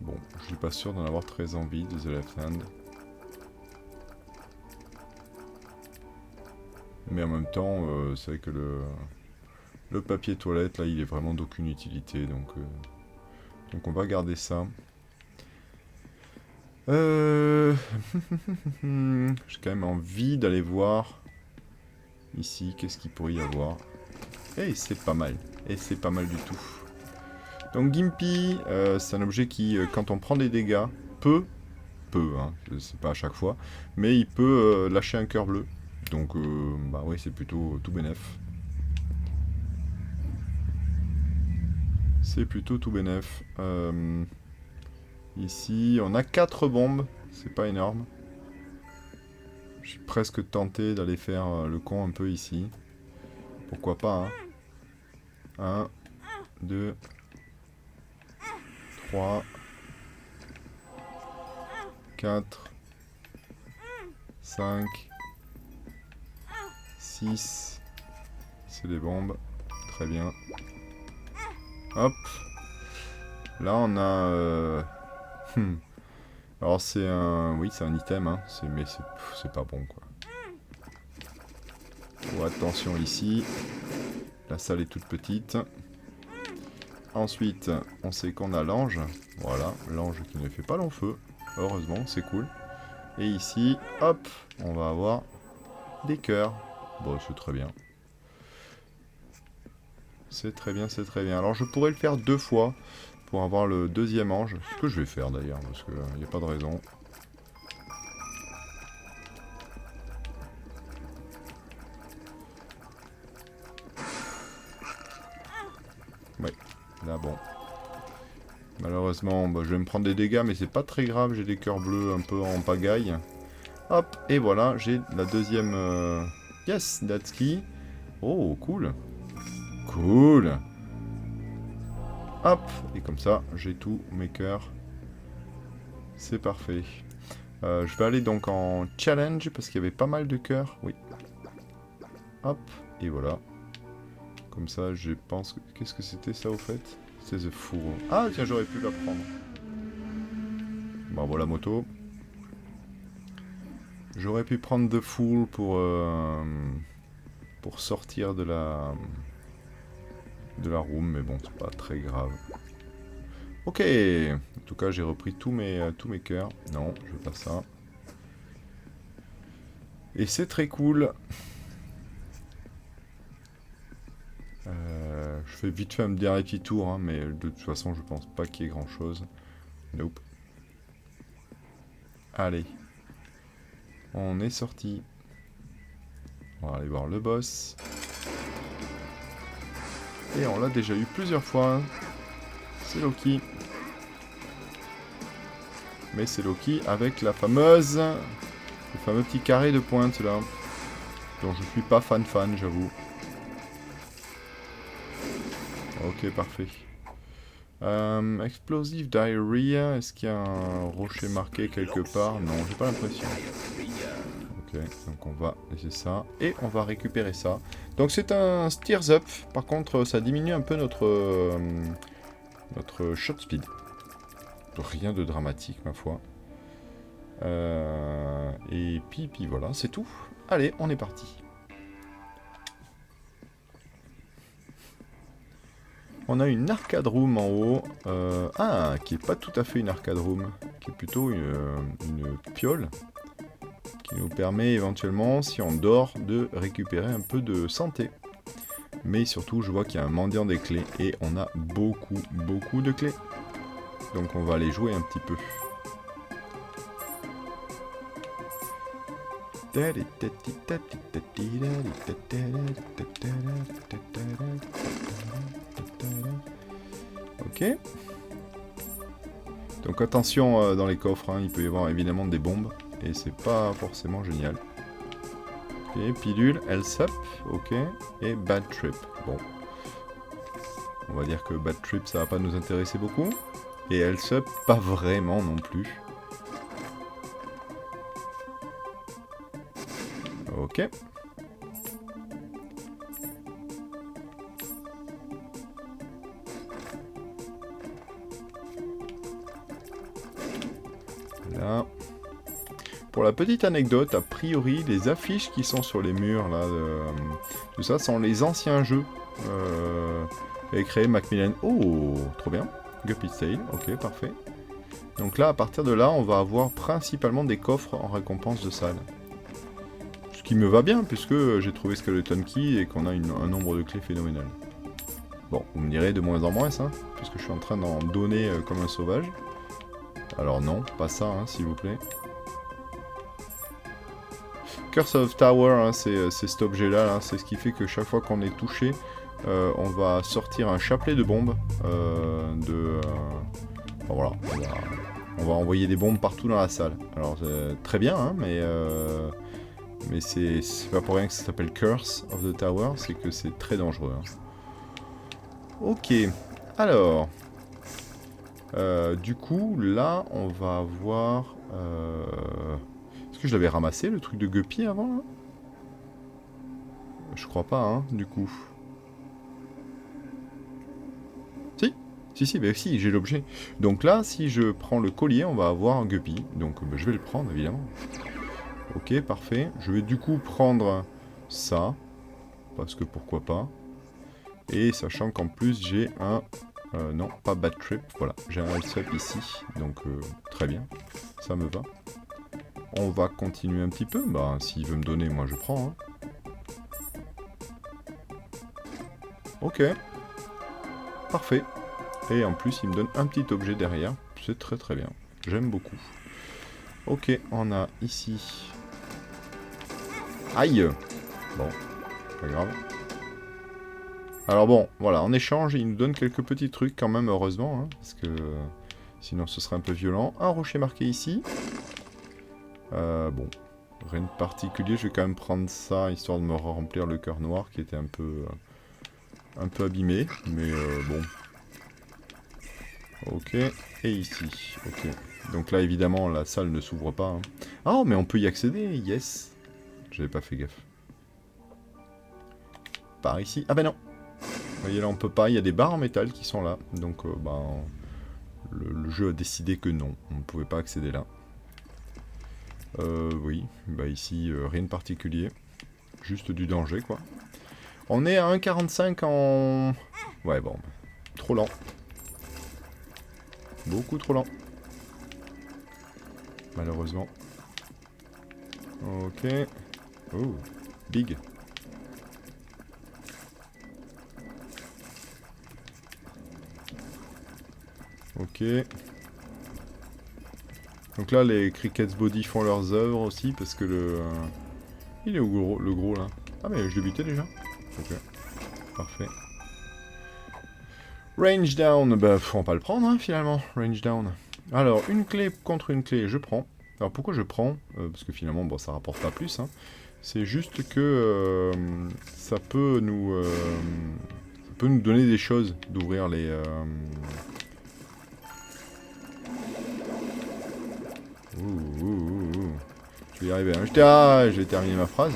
Bon, je suis pas sûr d'en avoir très envie de the left hand. Mais en même temps, c'est vrai que le papier toilette, là, il est vraiment d'aucune utilité. Donc on va garder ça. J'ai quand même envie d'aller voir ici, qu'est-ce qu'il pourrait y avoir. Et c'est pas mal. Et c'est pas mal du tout. Donc Gimpy, c'est un objet qui, quand on prend des dégâts, hein, c'est pas à chaque fois, mais il peut lâcher un cœur bleu. Donc, bah oui, c'est plutôt tout bénef. C'est plutôt tout bénef. Ici, on a 4 bombes, c'est pas énorme. Je suis presque tenté d'aller faire le con un peu ici. Pourquoi pas, hein. 1, 2, 3, 4, 5, 6. C'est des bombes. Très bien. Hop. Là, on a... Alors, c'est un... Oui, c'est un item, hein. Mais c'est pas bon, quoi. Oh, attention ici. La salle est toute petite. Ensuite, on sait qu'on a l'ange. Voilà, l'ange qui ne fait pas long feu. Heureusement, c'est cool. Et ici, hop, on va avoir des cœurs. Bon, c'est très bien. C'est très bien, c'est très bien. Alors, je pourrais le faire 2 fois pour avoir le deuxième ange. Ce que je vais faire d'ailleurs, parce qu'il n'y a pas de raison. Ouais, là bon. Malheureusement, bah, je vais me prendre des dégâts, mais c'est pas très grave. J'ai des cœurs bleus un peu en pagaille. Hop, et voilà, j'ai la deuxième... Yes, that's key. Oh, cool. Cool. Hop, et comme ça, j'ai tous mes cœurs. C'est parfait. Je vais aller donc en challenge, parce qu'il y avait pas mal de cœurs. Oui. Hop, et voilà. Comme ça, je pense... Qu'est-ce que c'était ça au fait? C'est The Fool. Ah tiens, j'aurais pu la prendre. Bravo la moto. J'aurais pu prendre The Fool pour sortir de la room, mais bon, c'est pas très grave. Ok, en tout cas j'ai repris tous mes cœurs. Non, je veux pas ça. Et c'est très cool. Je fais vite fait un dernier petit tour, hein, mais de toute façon je pense pas qu'il y ait grand chose. Nope. Allez. On est sorti. On va aller voir le boss. Et on l'a déjà eu plusieurs fois. C'est Loki. Mais c'est Loki avec le fameux petit carré de pointe là. Dont je suis pas fan, j'avoue. Ok, parfait. Explosive Diarrhea. Est-ce qu'il y a un rocher marqué quelque part? Non, j'ai pas l'impression. Ok, donc on va laisser ça. Et on va récupérer ça. Donc c'est un Steers Up. Par contre, ça diminue un peu notre shot speed. Rien de dramatique, ma foi. Et puis voilà, c'est tout. Allez, on est parti. On a une arcade room en haut. Qui est pas tout à fait une arcade room. Qui est plutôt une piole. Qui nous permet éventuellement, si on dort, de récupérer un peu de santé. Mais surtout, je vois qu'il y a un mendiant des clés. Et on a beaucoup de clés. Donc on va aller jouer un petit peu. Ok. Donc attention dans les coffres, hein, il peut y avoir évidemment des bombes. Et c'est pas forcément génial. Ok, pilule, health up, ok. Et bad trip. Bon. On va dire que bad trip ça va pas nous intéresser beaucoup. Et health up, pas vraiment non plus. Ok. Là. Pour la petite anecdote, a priori, les affiches qui sont sur les murs, là, tout ça, sont les anciens jeux. Créé Macmillan. Oh, trop bien. Guppy's Tale, ok, parfait. Donc là, à partir de là, on va avoir principalement des coffres en récompense de salles. Ce qui me va bien, puisque j'ai trouvé Skeleton Key et qu'on a un nombre de clés phénoménal. Bon, vous me direz de moins en moins, ça, puisque je suis en train d'en donner comme un sauvage. Alors non, pas ça, hein, s'il vous plaît. Curse of Tower, hein, c'est cet objet-là, hein, c'est ce qui fait que chaque fois qu'on est touché, on va sortir un chapelet de bombes. Voilà, on va envoyer des bombes partout dans la salle. Alors, très bien, hein, mais c'est pas pour rien que ça s'appelle Curse of the Tower, c'est que c'est très dangereux. Hein. Ok, alors... du coup, là, on va avoir... Est-ce que je l'avais ramassé, le truc de Guppy, avant, là? Je crois pas, hein, du coup. Si, bah si, j'ai l'objet. Donc là, si je prends le collier, on va avoir un Guppy. Donc bah, je vais le prendre, évidemment. Ok, parfait. Je vais du coup prendre ça. Parce que pourquoi pas. Et sachant qu'en plus, j'ai un... non, pas Bad Trip. Voilà, j'ai un health up ici. Donc très bien. Ça me va. On va continuer un petit peu. Bah, s'il veut me donner, moi je prends. Hein. Ok. Parfait. Et en plus, il me donne un petit objet derrière. C'est très très bien. J'aime beaucoup. Ok, on a ici... Aïe! Bon, pas grave. Alors bon, voilà, en échange, il nous donne quelques petits trucs quand même, heureusement. Hein, parce que sinon, ce serait un peu violent. Un rocher marqué ici. Bon, rien de particulier. Je vais quand même prendre ça, histoire de me remplir le cœur noir, qui était un peu abîmé. Mais bon... Ok, et ici, ok. Donc là, évidemment, la salle ne s'ouvre pas. Hein. Oh, mais on peut y accéder, yes. J'avais pas fait gaffe. Par ici. Ah ben non. Vous voyez là on peut pas, il y a des barres en métal qui sont là. Donc bah, le jeu a décidé que non, on ne pouvait pas accéder là. Oui, bah ici rien de particulier. Juste du danger quoi. On est à 1,45 en... Ouais bon, trop lent. Beaucoup trop lent. Malheureusement. Ok. Oh, big. Ok. Donc là, les Crickets Body font leurs œuvres aussi, parce que le... il est où le gros là? Ah mais je l'ai buté déjà. Ok. Parfait. Range down. Bah, faut pas le prendre hein, finalement. Range down. Alors, une clé contre une clé, je prends. Alors pourquoi je prends parce que finalement, bon, ça rapporte pas plus. Hein. C'est juste que ça peut nous donner des choses d'ouvrir les... Ouh. Je vais y arriver. Hein. Je vais terminer ma phrase.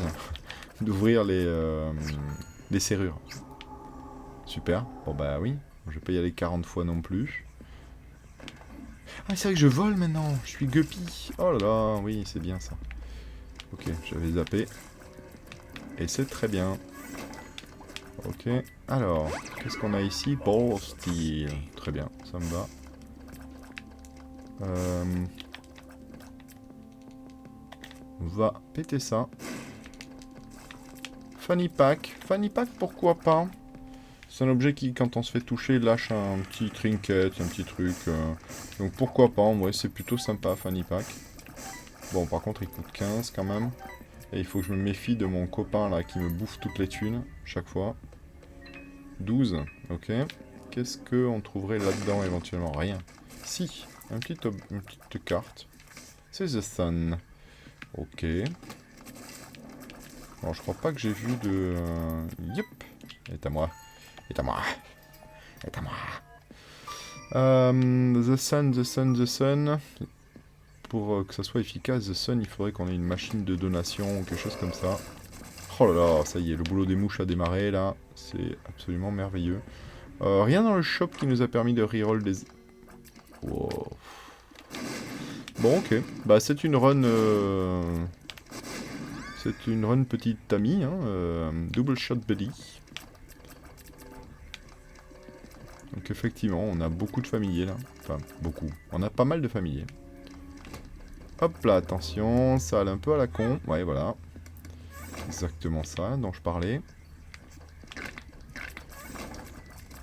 D'ouvrir les serrures. Super. Bon bah oui. Je vais pas y aller 40 fois non plus. Ah c'est vrai que je vole maintenant. Je suis guppy. Oh là là. Oui c'est bien ça. Ok j'avais zappé. Et c'est très bien. Ok. Alors. Qu'est-ce qu'on a ici? Ball of Steel. Très bien. Ça me va. On va péter ça. Fanny Pack. Fanny Pack, pourquoi pas? C'est un objet qui, quand on se fait toucher, lâche un petit trinket, un petit truc. Donc pourquoi pas, en vrai, c'est plutôt sympa, Fanny Pack. Bon, par contre, il coûte 15 quand même. Et il faut que je me méfie de mon copain, là, qui me bouffe toutes les thunes, chaque fois. 12, ok. Qu'est-ce qu'on trouverait là-dedans, éventuellement? Rien. Si, une petite carte. C'est The Sun. Ok. Alors, je crois pas que j'ai vu de... Yep. C'est à moi. C'est à moi. C'est à moi. The Sun. Pour que ça soit efficace, The Sun, il faudrait qu'on ait une machine de donation ou quelque chose comme ça. Oh là là, ça y est, le boulot des mouches a démarré là. C'est absolument merveilleux. Rien dans le shop qui nous a permis de reroll des... Wow. Bon, ok. Bah, c'est une run... C'est une run petite amie, hein. Double shot buddy. Donc effectivement, on a beaucoup de familiers là. Enfin, beaucoup. On a pas mal de familiers. Hop là, attention, ça allait un peu à la con. Ouais, voilà. Exactement ça dont je parlais.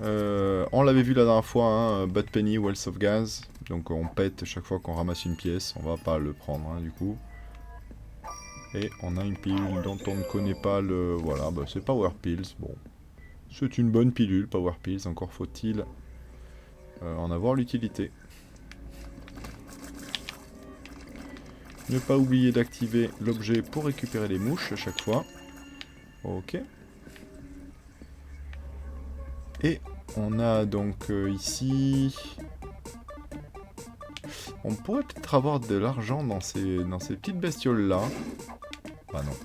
On l'avait vu la dernière fois, hein, Bad Penny, Wells of Gas. Donc on pète chaque fois qu'on ramasse une pièce. On va pas le prendre, hein, du coup. Et on a une pilule dont on ne connaît pas le... Voilà, bah, c'est Power Pills. Bon, c'est une bonne pilule, Power Pills. Encore faut-il en avoir l'utilité. Ne pas oublier d'activer l'objet pour récupérer les mouches à chaque fois. Ok. Et on a donc ici... On pourrait peut-être avoir de l'argent dans ces petites bestioles là. Bah non.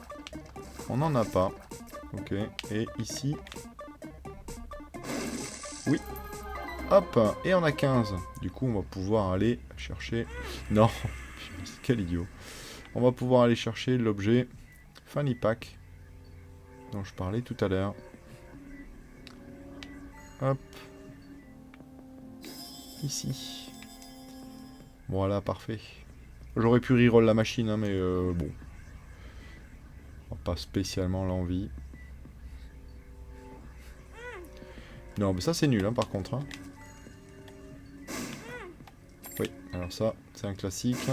On n'en a pas. Ok. Et ici... Oui. Hop. Et on a 15. Du coup on va pouvoir aller chercher... Non. Quel idiot. On va pouvoir aller chercher l'objet Fanny Pack dont je parlais tout à l'heure. Hop. Ici. Voilà, parfait. J'aurais pu reroll la machine, hein, mais bon. Pas spécialement l'envie. Non, mais ça c'est nul, hein, par contre. Hein. Oui, alors ça, c'est un classique.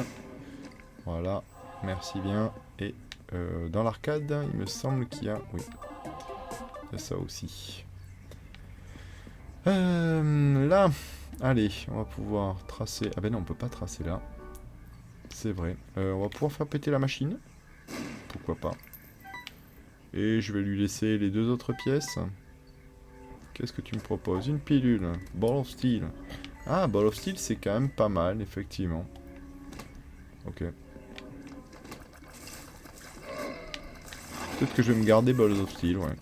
Voilà, merci bien. Et dans l'arcade, il me semble qu'il y a... Oui, il y a ça aussi. Là, allez, on va pouvoir tracer... Ah ben non, on peut pas tracer là. C'est vrai. On va pouvoir faire péter la machine. Pourquoi pas. Et je vais lui laisser les deux autres pièces. Qu'est-ce que tu me proposes? Une pilule. Ball of Steel. Ah, Ball of Steel, c'est quand même pas mal, effectivement. Ok. Peut-être que je vais me garder Ball of Steel, ouais.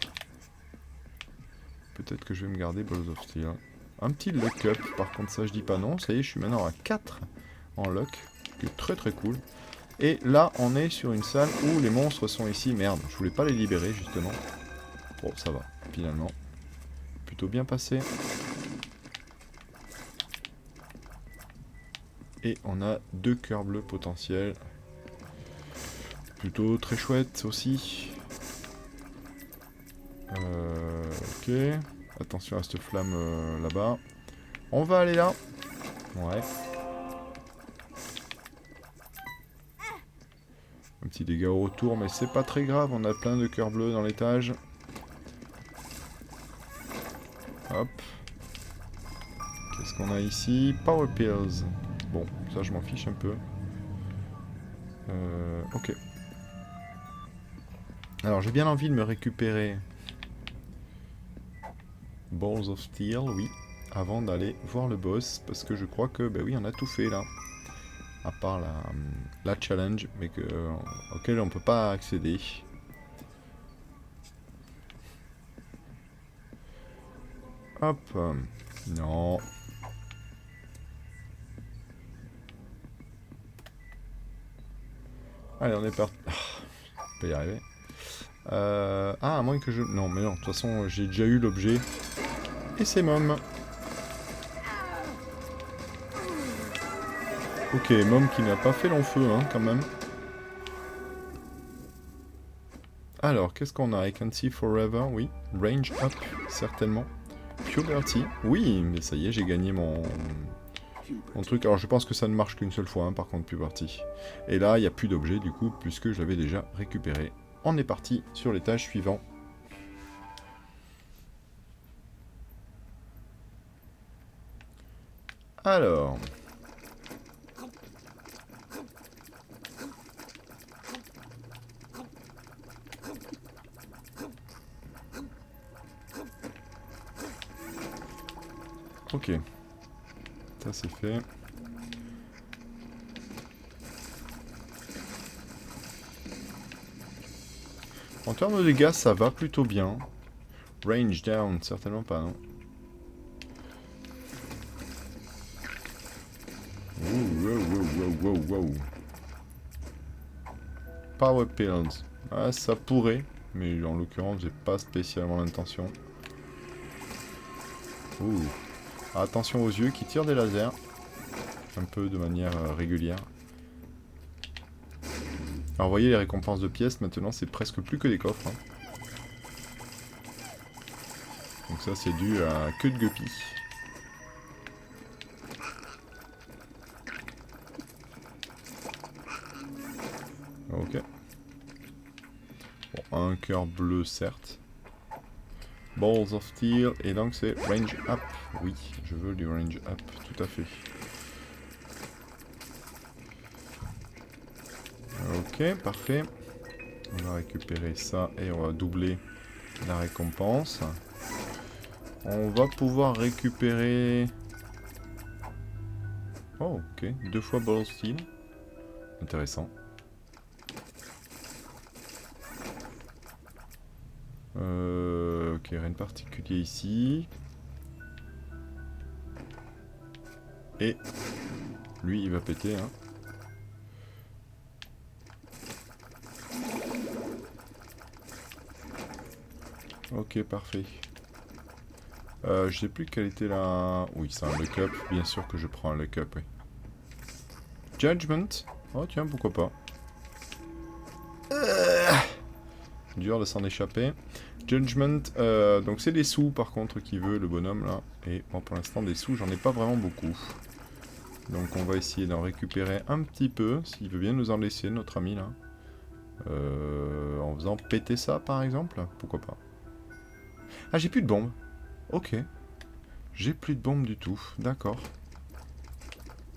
peut-être que je vais me garder Balls of Steel. Un petit luck up, par contre ça je dis pas non. Ça y est, je suis maintenant à 4 en luck, qui est très très cool. Et là, on est sur une salle où les monstres sont ici. Merde, je voulais pas les libérer justement. Bon, ça va, finalement. Plutôt bien passé. Et on a 2 cœurs bleus potentiels. Plutôt très chouette aussi. Ok. Attention à cette flamme là-bas. On va aller là. Ouais. Un petit dégât au retour, mais c'est pas très grave. On a plein de cœurs bleus dans l'étage. Hop. Qu'est-ce qu'on a ici? Power Pills. Bon, ça je m'en fiche un peu. Ok. Alors j'ai bien envie de me récupérer Balls of Steel, oui, avant d'aller voir le boss, parce que je crois que, ben oui, on a tout fait là. À part la challenge, mais auquel on peut pas accéder. Hop. Non. Allez, on est parti. On peut y arriver. Ah, à moins que je... Non, mais non, de toute façon, j'ai déjà eu l'objet. Et c'est Mom. Ok, Mom qui n'a pas fait long feu, hein, quand même. Alors, qu'est-ce qu'on a? I can see forever, oui. Range up, certainement. Puberty, oui, mais ça y est, j'ai gagné mon truc. Alors, je pense que ça ne marche qu'une seule fois, hein, par contre, Puberty. Et là, il n'y a plus d'objet, du coup, puisque je l'avais déjà récupéré. On est parti sur l'étage suivant. Alors... Ok. Ça c'est fait. En termes de dégâts, ça va plutôt bien. Range down, certainement pas, non. Wow. Power Pills. Ah, ça pourrait, mais en l'occurrence, j'ai pas spécialement l'intention. Ouh. Attention aux yeux qui tirent des lasers. Un peu de manière régulière. Alors, vous voyez les récompenses de pièces, maintenant, c'est presque plus que des coffres. Hein. Donc ça, c'est dû à queue de guppy. Ok. Bon, un cœur bleu, certes. Balls of Steel, et donc c'est range up. Oui, je veux du range up, tout à fait. Ok, parfait. On va récupérer ça et on va doubler la récompense. On va pouvoir récupérer... Oh, ok, 2 fois Balls of Steel. Intéressant. Ok, rien de particulier ici. Et lui, il va péter, hein. Ok, parfait. Je sais plus quelle était la... Oui, c'est un luck up. Bien sûr que je prends un luck up, oui. Judgment. Oh tiens, pourquoi pas. Dur de s'en échapper. Judgment, donc c'est des sous par contre qui veut le bonhomme là. Et bon, pour l'instant des sous j'en ai pas vraiment beaucoup. Donc on va essayer d'en récupérer un petit peu, s'il veut bien nous en laisser notre ami là. En faisant péter ça par exemple, pourquoi pas. Ah j'ai plus de bombes. Ok. J'ai plus de bombes du tout, d'accord.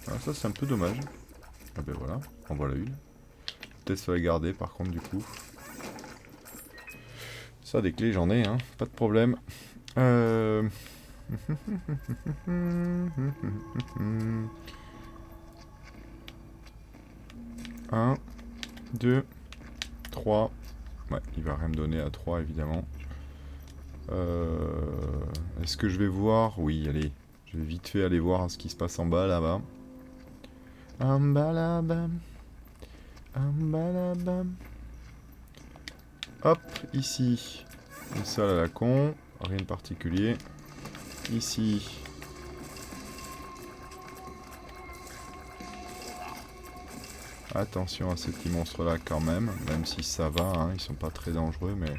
Ah, ça c'est un peu dommage. Ah ben voilà, en voilà une. Peut-être se la garder par contre du coup. Ça, des clés, j'en ai, hein, pas de problème. 1, 2, 3. Ouais, il va rien me donner à 3, évidemment. Est-ce que je vais voir? Oui, allez. Je vais vite fait aller voir ce qui se passe en bas, là-bas. En bas, là-bas. En bas, là-bas. Hop, ici. Une salle à la con. Rien de particulier. Ici. Attention à ces petits monstres-là quand même. Même si ça va, hein, ils sont pas très dangereux, mais...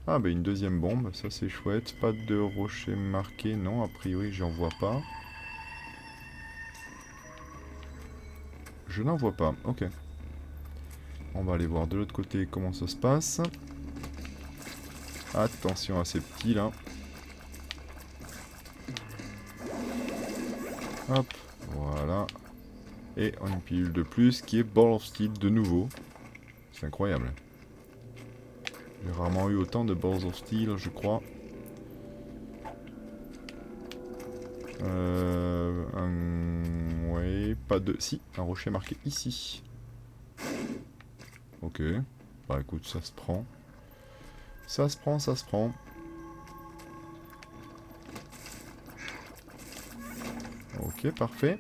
Ah, bah une deuxième bombe, ça c'est chouette. Pas de rocher marqué, non, a priori j'en vois pas. Je n'en vois pas, ok. On va aller voir de l'autre côté comment ça se passe. Attention à ces petits là. Hop, voilà. Et on a une pilule de plus qui est Ball of Steel de nouveau. C'est incroyable. J'ai rarement eu autant de Balls of Steel, je crois. Ouais, pas de... Si, un rocher marqué ici. Ok. Bah écoute, ça se prend. Ça se prend, ça se prend. Ok, parfait.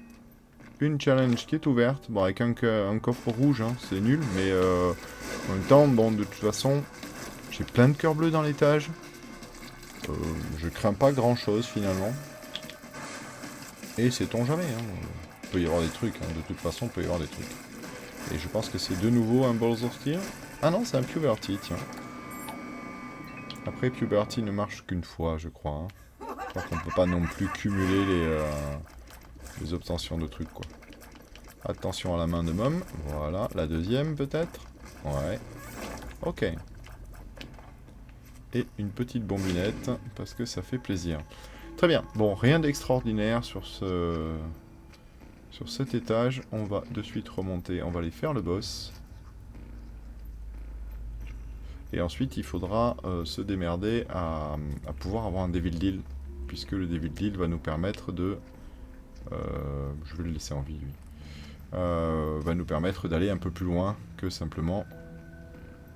Une challenge qui est ouverte. Bon, avec un coffre rouge, hein, c'est nul. Mais en même temps, bon, de toute façon, j'ai plein de cœurs bleus dans l'étage. Je crains pas grand chose finalement. Et sait-on jamais, hein. Il peut y avoir des trucs, hein. De toute façon, il peut y avoir des trucs. Et je pense que c'est de nouveau un Balls of Steel. Ah non, c'est un Puberty, tiens. Après, Puberty ne marche qu'une fois, je crois. Hein. Je crois qu'on peut pas non plus cumuler les obtentions de trucs, quoi. Attention à la main de Mom. Voilà, la deuxième peut-être. Ouais. Ok. Et une petite bombinette, parce que ça fait plaisir. Très bien. Bon, rien d'extraordinaire sur cet étage. On va de suite remonter. On va aller faire le boss. Et ensuite, il faudra se démerder à pouvoir avoir un Devil Deal. Puisque le Devil Deal va nous permettre de... je vais le laisser en vie, lui. Va nous permettre d'aller un peu plus loin que simplement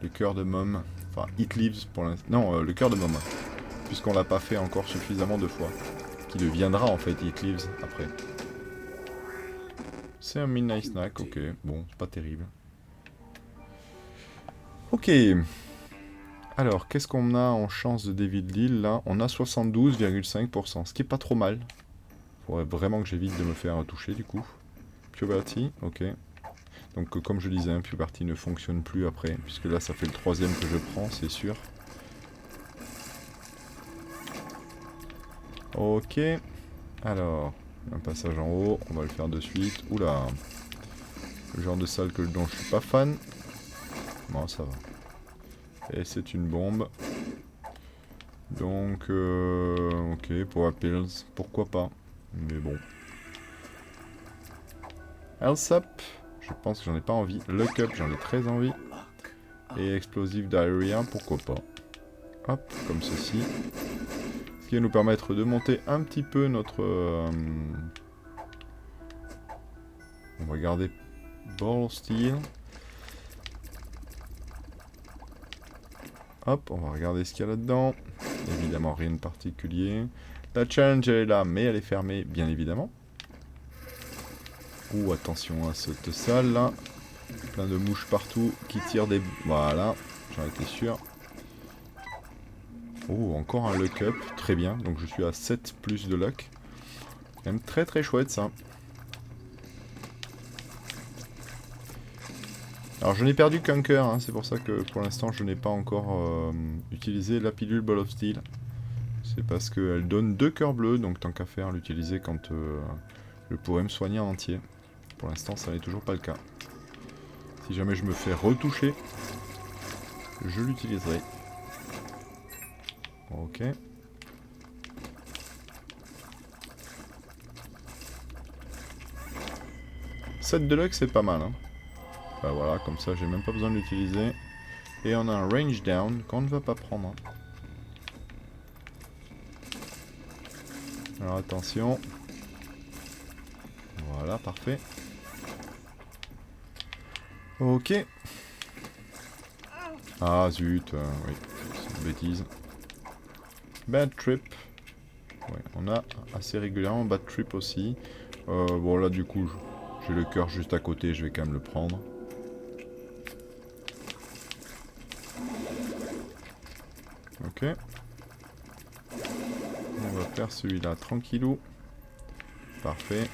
le cœur de Mom. Enfin, It Lives pour l'instant. Non, le cœur de Mom. Puisqu'on l'a pas fait encore suffisamment de fois. Qui deviendra en fait It Lives après. C'est un Midnight Snack, ok. Bon, c'est pas terrible. Ok. Alors, qu'est-ce qu'on a en chance de Devil Deal là? On a 72,5%, ce qui est pas trop mal. Faudrait vraiment que j'évite de me faire toucher du coup. Puberty, ok. Donc comme je disais, Puberty ne fonctionne plus après, puisque là ça fait le troisième que je prends, c'est sûr. Ok. Alors, un passage en haut, on va le faire de suite. Oula. Le genre de salle dont je suis pas fan. Bon, ça va. Et c'est une bombe. Donc, ok, Power Pills, pourquoi pas. Mais bon. Health Up, je pense que j'en ai pas envie. Lock Up, j'en ai très envie. Et Explosive Diarrhea, pourquoi pas. Hop, comme ceci. Ce qui va nous permettre de monter un petit peu notre... On va garder Ball of Steel. Hop, on va regarder ce qu'il y a là-dedans. Évidemment, rien de particulier. La challenge, elle est là, mais elle est fermée, bien évidemment. Ouh, attention à cette salle là. Plein de mouches partout qui tirent des... Voilà, j'en étais sûr. Oh, encore un luck up, très bien. Donc je suis à 7 plus de luck. Quand même très très chouette ça. Alors je n'ai perdu qu'un cœur, hein, c'est pour ça que pour l'instant je n'ai pas encore utilisé la pilule Ball of Steel. C'est parce qu'elle donne 2 cœurs bleus, donc tant qu'à faire l'utiliser quand je pourrais me soigner en entier. Pour l'instant ça n'est toujours pas le cas. Si jamais je me fais retoucher, je l'utiliserai. Ok. Set de luck c'est pas mal, hein. Bah voilà, comme ça j'ai même pas besoin de l'utiliser. Et on a un range down qu'on ne va pas prendre. Alors attention. Voilà, parfait. Ok. Ah zut, oui, c'est une bêtise. Bad Trip. Ouais, on a assez régulièrement Bad Trip aussi. Bon là du coup, j'ai le cœur juste à côté, je vais quand même le prendre. Ok. On va faire celui-là tranquillou. Parfait.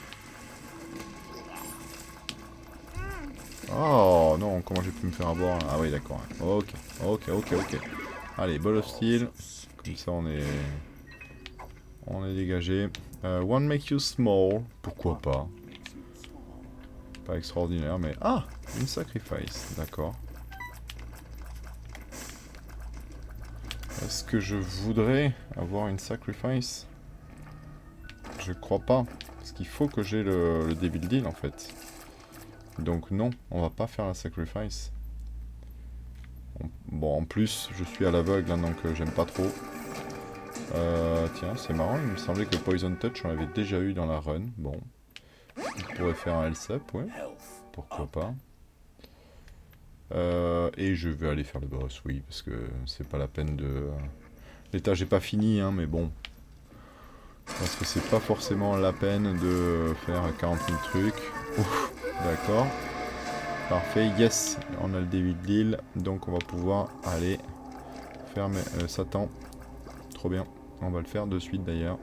Oh non, comment j'ai pu me faire avoir là? Ah oui, d'accord. Ok, ok. Allez, Ball of Steel. Comme ça, on est dégagé. One make you small. Pourquoi pas? Pas extraordinaire, mais... Ah! Une sacrifice. D'accord. Est-ce que je voudrais avoir une sacrifice? Je crois pas. Parce qu'il faut que j'ai le Devil Deal, en fait. Donc non, on va pas faire la sacrifice. Bon, en plus, je suis à l'aveugle, hein, donc j'aime pas trop. Tiens, c'est marrant, il me semblait que Poison Touch, on l'avait déjà eu dans la run. Bon. On pourrait faire un health up, ouais. Pourquoi pas. Et je vais aller faire le boss, oui, parce que c'est pas la peine de... L'étage est pas fini, hein, mais bon. Je pense que c'est pas forcément la peine de faire 40 000 trucs. Ouf, d'accord. Parfait, yes, on a le David Deal, donc on va pouvoir aller faire Satan. Trop bien, on va le faire de suite d'ailleurs.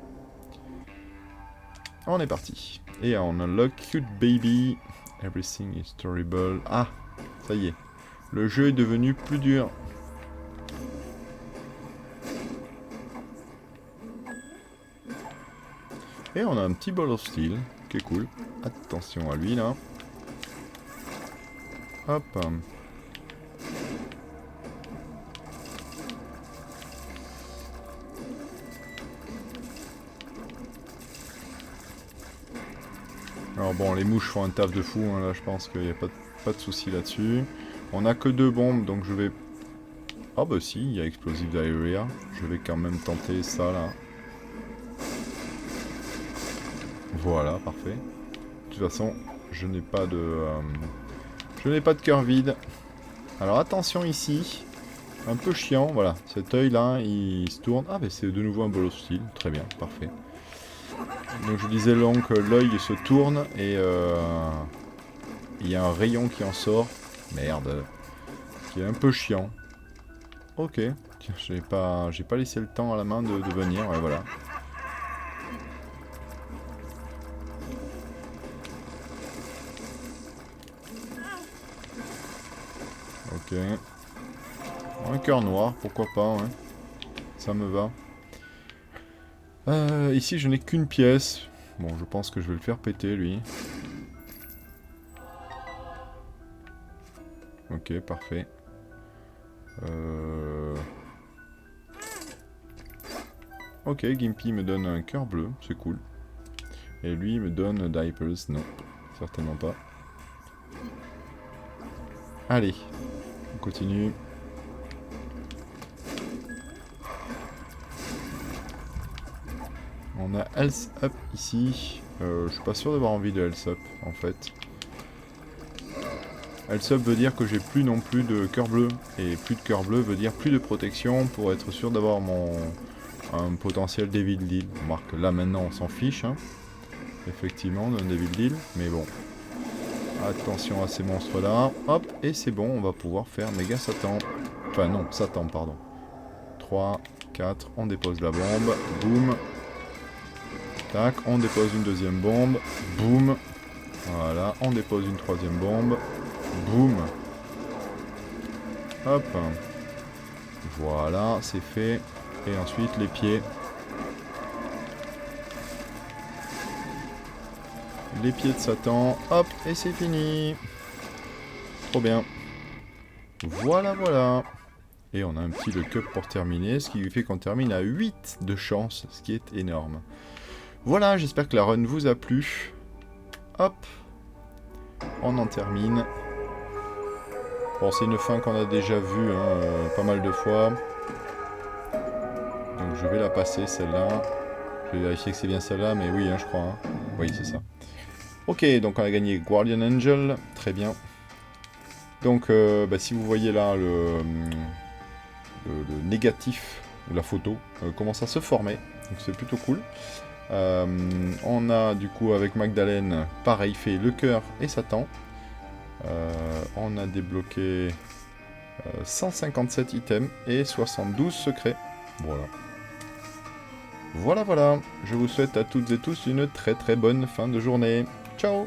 On est parti. Et on unlock Cute Baby. Everything is terrible. Ah, ça y est. Le jeu est devenu plus dur. Et on a un petit Ball of Steel, qui est cool. Attention à lui là. Hop. Alors bon, les mouches font un taf de fou, hein, là je pense qu'il n'y a pas de souci là-dessus. On a que 2 bombes, donc je vais... Ah bah si, il y a Explosive Diarrhea. Je vais quand même tenter ça là. Voilà, parfait. De toute façon, je n'ai pas de cœur vide. Alors attention ici. Un peu chiant, voilà. Cet œil là, il se tourne. Ah, mais c'est de nouveau un Ball of Steel. Très bien, parfait. Donc je disais donc l'œil se tourne et il y a un rayon qui en sort. Merde. Qui est un peu chiant. Ok. Tiens, j'ai pas laissé le temps à la main de venir. Ouais, voilà. Ok. Un cœur noir, pourquoi pas, ouais. Ça me va. Ici, je n'ai qu'une pièce. Bon, je pense que je vais le faire péter, lui. Ok, parfait. Ok, Gimpy me donne un cœur bleu, c'est cool. Et lui me donne Diapers, non, certainement pas. Allez, on continue. On a Health Up ici. Je suis pas sûr d'avoir envie de Health Up, en fait. Health Up veut dire que j'ai plus non plus de cœur bleu. Et plus de cœur bleu veut dire plus de protection pour être sûr d'avoir un potentiel Devil Deal. On remarque que là maintenant on s'en fiche, hein. Effectivement, d'un Devil Deal. Mais bon. Attention à ces monstres là. Hop, et c'est bon, on va pouvoir faire méga Satan. Enfin non, Satan, pardon. 3, 4, on dépose la bombe. Boum. Tac, on dépose une deuxième bombe. Boum. Voilà, on dépose une troisième bombe. Boum. Hop. Voilà, c'est fait. Et ensuite les pieds. Les pieds de Satan. Hop, et c'est fini. Trop bien. Voilà, voilà. Et on a un petit le cup pour terminer, ce qui fait qu'on termine à 8 de chance, ce qui est énorme. Voilà, j'espère que la run vous a plu. Hop. On en termine. Bon, c'est une fin qu'on a déjà vue hein, pas mal de fois. Donc je vais la passer, celle-là. Je vais vérifier que c'est bien celle-là, mais oui, hein, je crois. Hein. Oui, c'est ça. Ok, donc on a gagné Guardian Angel. Très bien. Donc, si vous voyez là le négatif ou la photo, commence à se former. Donc c'est plutôt cool. On a du coup avec Magdalene, pareil, fait le cœur et Satan. On a débloqué 157 items et 72 secrets. Voilà. Voilà, voilà. Je vous souhaite à toutes et tous une très très bonne fin de journée. Ciao!